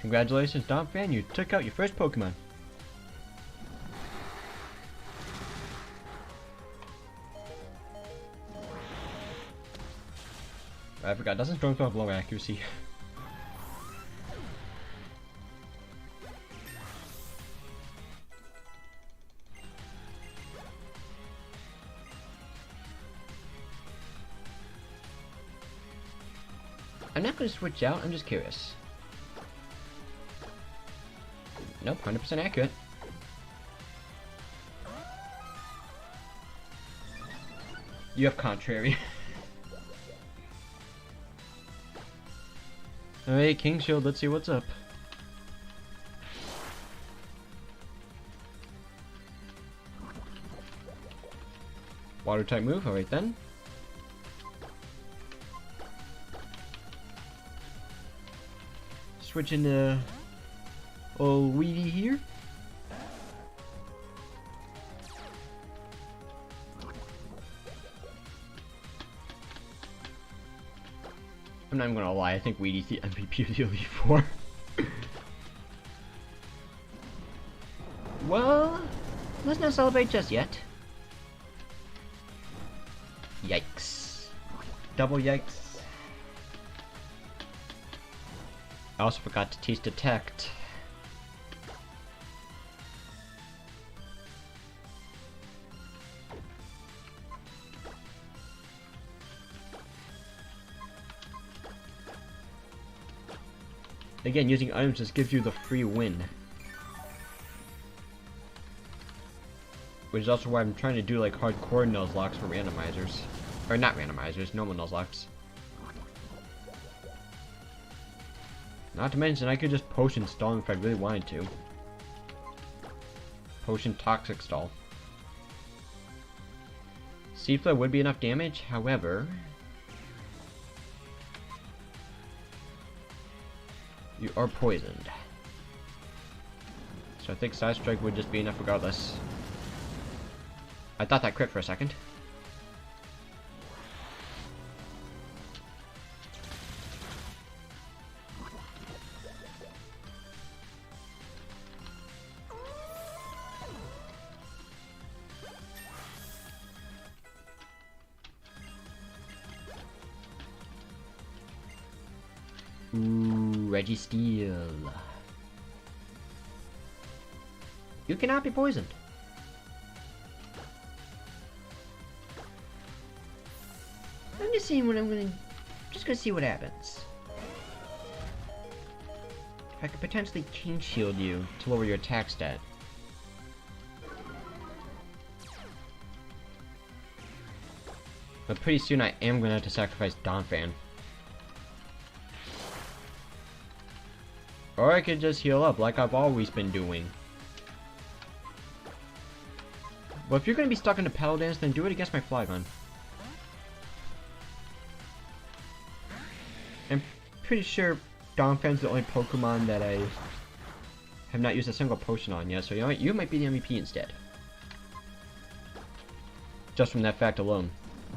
Congratulations, Dom Fan, you took out your first Pokemon. I forgot, doesn't Storm Throw have low accuracy? I'm not going to switch out, I'm just curious. Nope, 100% accurate. You have Contrary. Alright, King Shield, let's see what's up. Water type move, alright then. Switching to old Weedy here. I'm not even gonna lie, I think Weedy's the MVP of the Elite Four. Well, let's not celebrate just yet. Yikes. Double yikes. I also forgot to teach detect. Again, using items just gives you the free win. Which is also why I'm trying to do like hardcore Nuzlocks for randomizers. Or not randomizers, normal Nuzlocke. Not to mention, I could just potion stall if I really wanted to. Potion toxic stall. Seed Flare would be enough damage, however... you are poisoned. So I think Side Strike would just be enough regardless. I thought that crit for a second. Ooh, Registeel. You cannot be poisoned. I'm just seeing what I'm gonna... just gonna see what happens. I could potentially King Shield you to lower your attack stat. But pretty soon I am gonna have to sacrifice Donphan. Or I could just heal up like I've always been doing. Well, if you're gonna be stuck in the Paddle Dance, then do it against my Flygon. I'm pretty sure Donphan's the only Pokemon that I have not used a single potion on yet, so you know what? You might be the MVP instead. Just from that fact alone.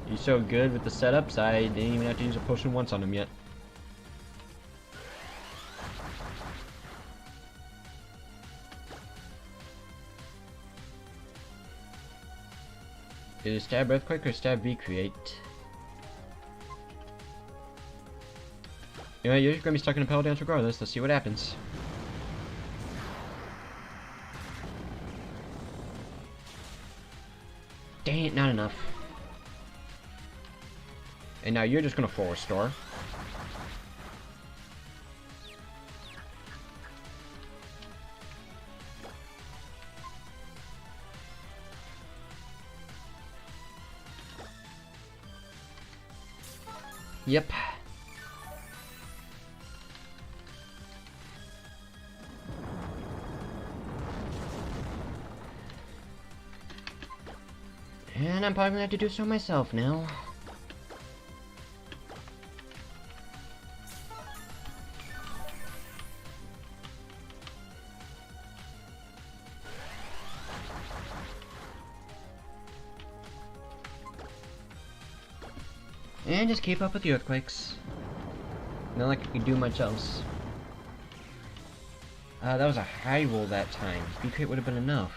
He's so good with the setups, I didn't even have to use a potion once on him yet. Is Stab Earthquake or Stab Recreate? You know, you're gonna be stuck in a Paddle Dance regardless. Let's see what happens. Dang it, not enough. And now you're just gonna full restore. Yep. And I'm probably gonna have to do so myself now. And just keep up with the earthquakes. Not like I could do much else. That was a high roll that time. B-Crate would have been enough.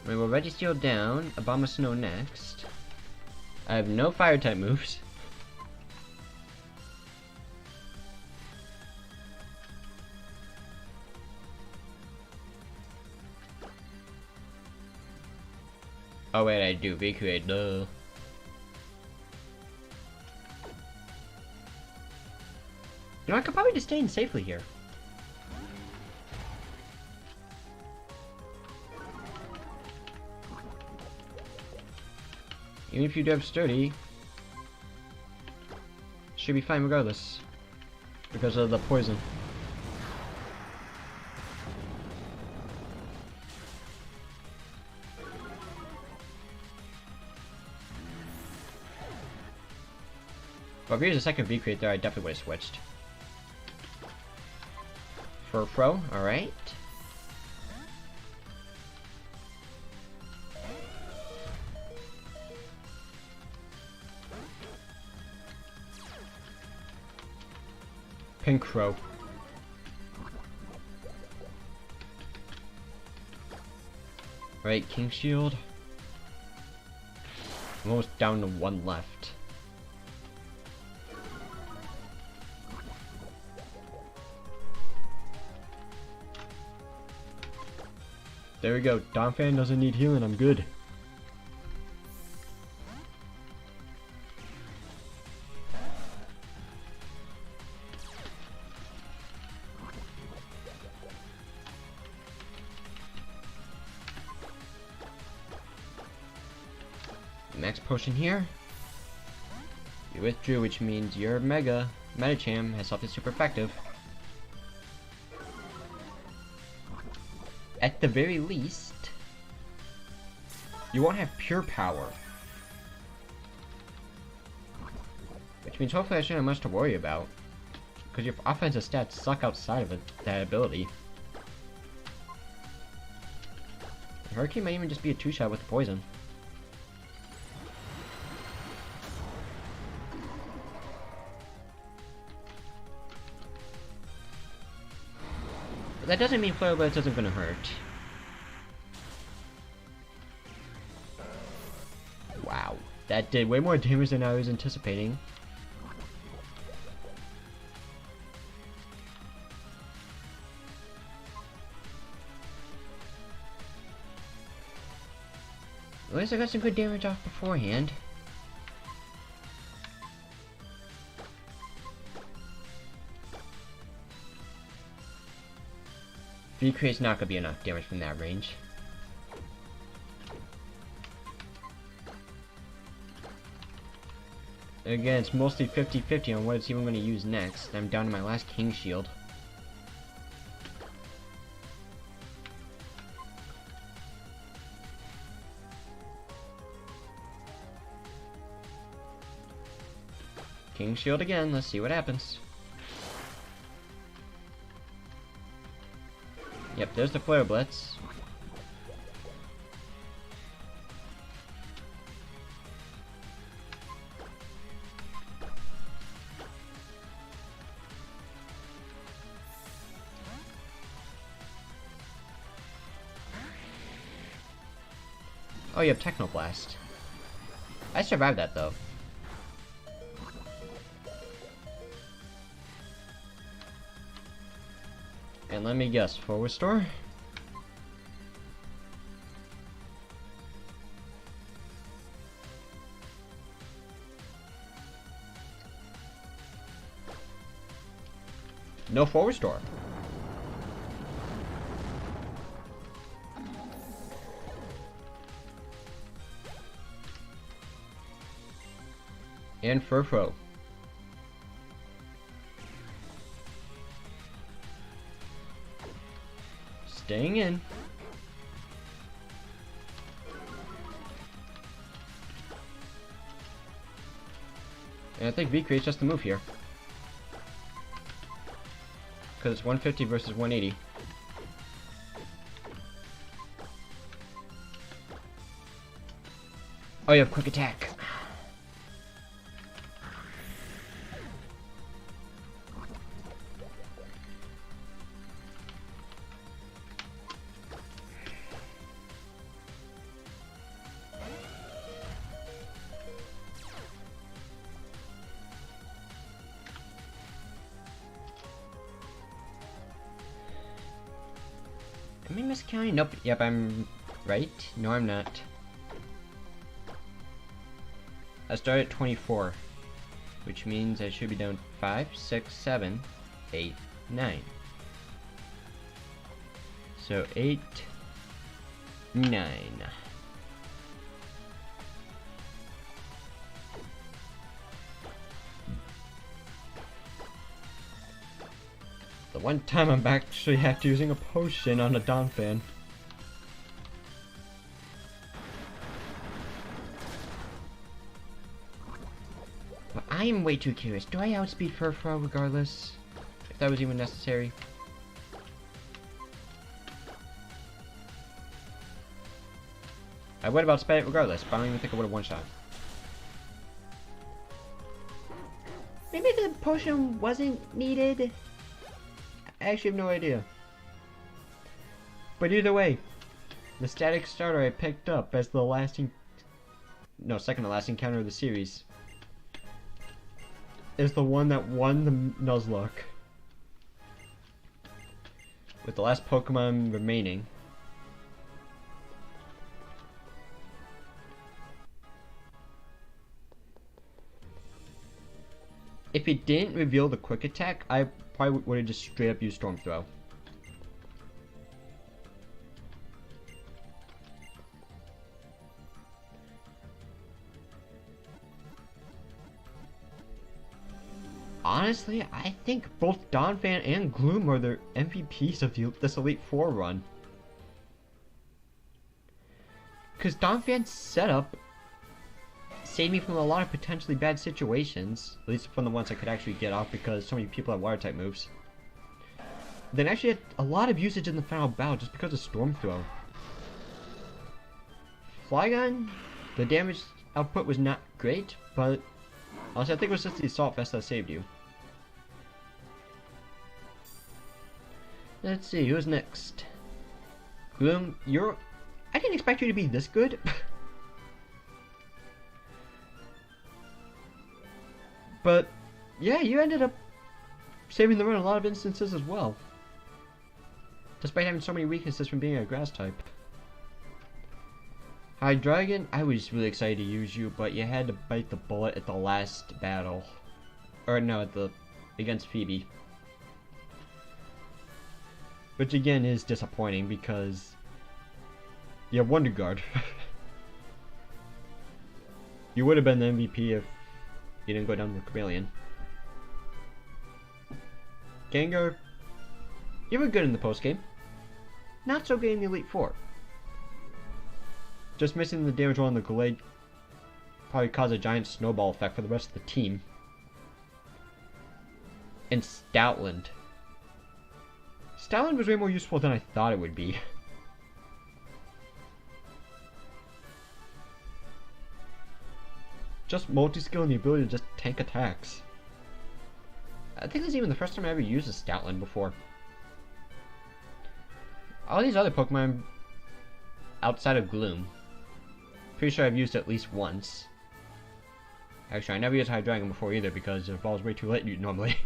We will Registeel down, Abomasnow next. I have no fire type moves. Oh wait, I do V-Create, duh. You know, I could probably just stay in safely here. Even if you do have Sturdy, should be fine regardless. Because of the poison. But if here's a second V-Create there, I definitely would have switched. For a pro, alright. Pink Crow. Right, King Shield. I'm almost down to one left. There we go. Donphan doesn't need healing. I'm good. Max potion here. You withdrew, which means your Medicham has something super effective. At the very least, you won't have pure power. Which means hopefully I shouldn't have much to worry about. Because your offensive stats suck outside of that ability. Hurricane might even just be a two-shot with the poison. That doesn't mean Flare Blitz isn't gonna hurt. Wow, that did way more damage than I was anticipating. At least I got some good damage off beforehand. V-Create's not gonna be enough damage from that range. Again, it's mostly 50-50 on what it's even gonna use next. I'm down to my last King Shield. King Shield again, let's see what happens. Yep, there's the Flare Blitz. Oh, you have Technoblast. I survived that though. And let me guess, forward store? No forward store. And Furfro. Staying in. And I think V-Create's just the move here. Because it's 150 versus 180. Oh, you have quick attack. Am I miscounting? Nope. Yep, I'm right. No, I'm not. I started at 24, which means I should be down 5, 6, 7, 8, 9. So 8, 9. The one time I'm actually have to using a potion on a Donphan. But I am way too curious. Do I outspeed Furfro regardless? If that was even necessary. I would have outspeed it regardless, but I don't even think I would have one-shot. maybe the potion wasn't needed? I actually have no idea. But either way, the static starter I picked up as the second to last encounter of the series is the one that won the Nuzlocke. With the last Pokemon remaining. If it didn't reveal the quick attack, I probably would have just straight up used Storm Throw. Honestly, I think both Donphan and Gloom are the MVPs of this Elite Four run. Because Donphan's setup saved me from a lot of potentially bad situations, at least from the ones I could actually get off because so many people have Water-type moves. Then actually had a lot of usage in the final battle just because of Storm Throw. Flygon, the damage output was not great, but honestly I think it was just the Assault Vest that saved you. Let's see, who's next? Gloom, I didn't expect you to be this good. But, yeah, you ended up saving the run in a lot of instances as well. Despite having so many weaknesses from being a grass type. Hydreigon, I was really excited to use you, but you had to bite the bullet at the last battle. Or no, against Phoebe. Which again is disappointing because you have Wonder Guard. You would have been the MVP if you didn't go down with Chameleon. Gengar, you were good in the postgame. Not so good in the Elite Four. Just missing the damage on the Glade probably caused a giant snowball effect for the rest of the team. And Stoutland. Stoutland was way more useful than I thought it would be. Just multi-skill and the ability to just tank attacks. I think this is even the first time I ever used a Stoutland before. All these other Pokemon outside of Gloom, pretty sure I've used at least once. Actually, I never used Hydreigon before either because it evolves way too late normally.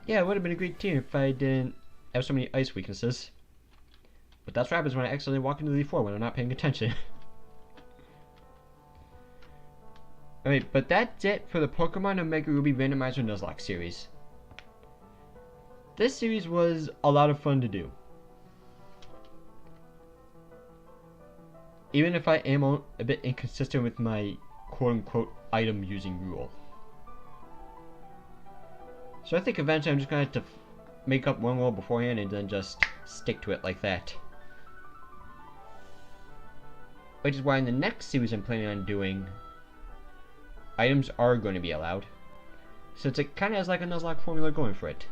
Yeah, it would have been a great team if I didn't have so many ice weaknesses. But that's what happens when I accidentally walk into the D4 when I'm not paying attention. Alright, but that's it for the Pokemon Omega Ruby Randomizer Nuzlocke series. This series was a lot of fun to do. Even if I am a bit inconsistent with my quote-unquote item using rule. So I think eventually I'm just going to have to make up one rule beforehand and then just stick to it like that. Which is why in the next series I'm planning on doing, items are going to be allowed. Since it kind of has like a Nuzlocke formula going for it.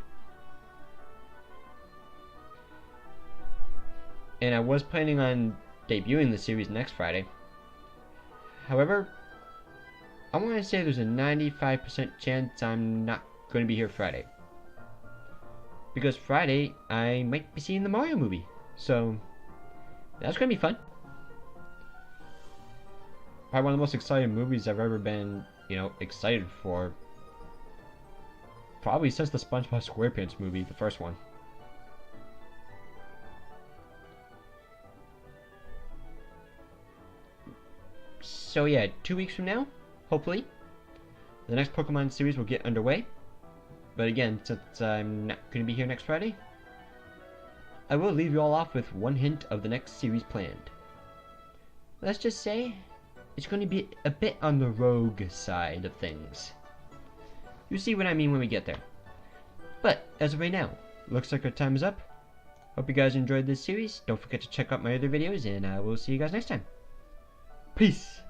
And I was planning on debuting the series next Friday. However, I want to say there's a 95% chance I'm not going to be here Friday. Because Friday, I might be seeing the Mario movie. So, that's going to be fun. Probably one of the most exciting movies I've ever been, excited for. Probably since the SpongeBob SquarePants movie, the first one. So yeah, 2 weeks from now, hopefully, the next Pokemon series will get underway. But again, since I'm not going to be here next Friday, I will leave you all off with one hint of the next series planned. Let's just say, it's going to be a bit on the rogue side of things. You'll see what I mean when we get there. But, as of right now, looks like our time is up. Hope you guys enjoyed this series. Don't forget to check out my other videos, and I will see you guys next time. Peace!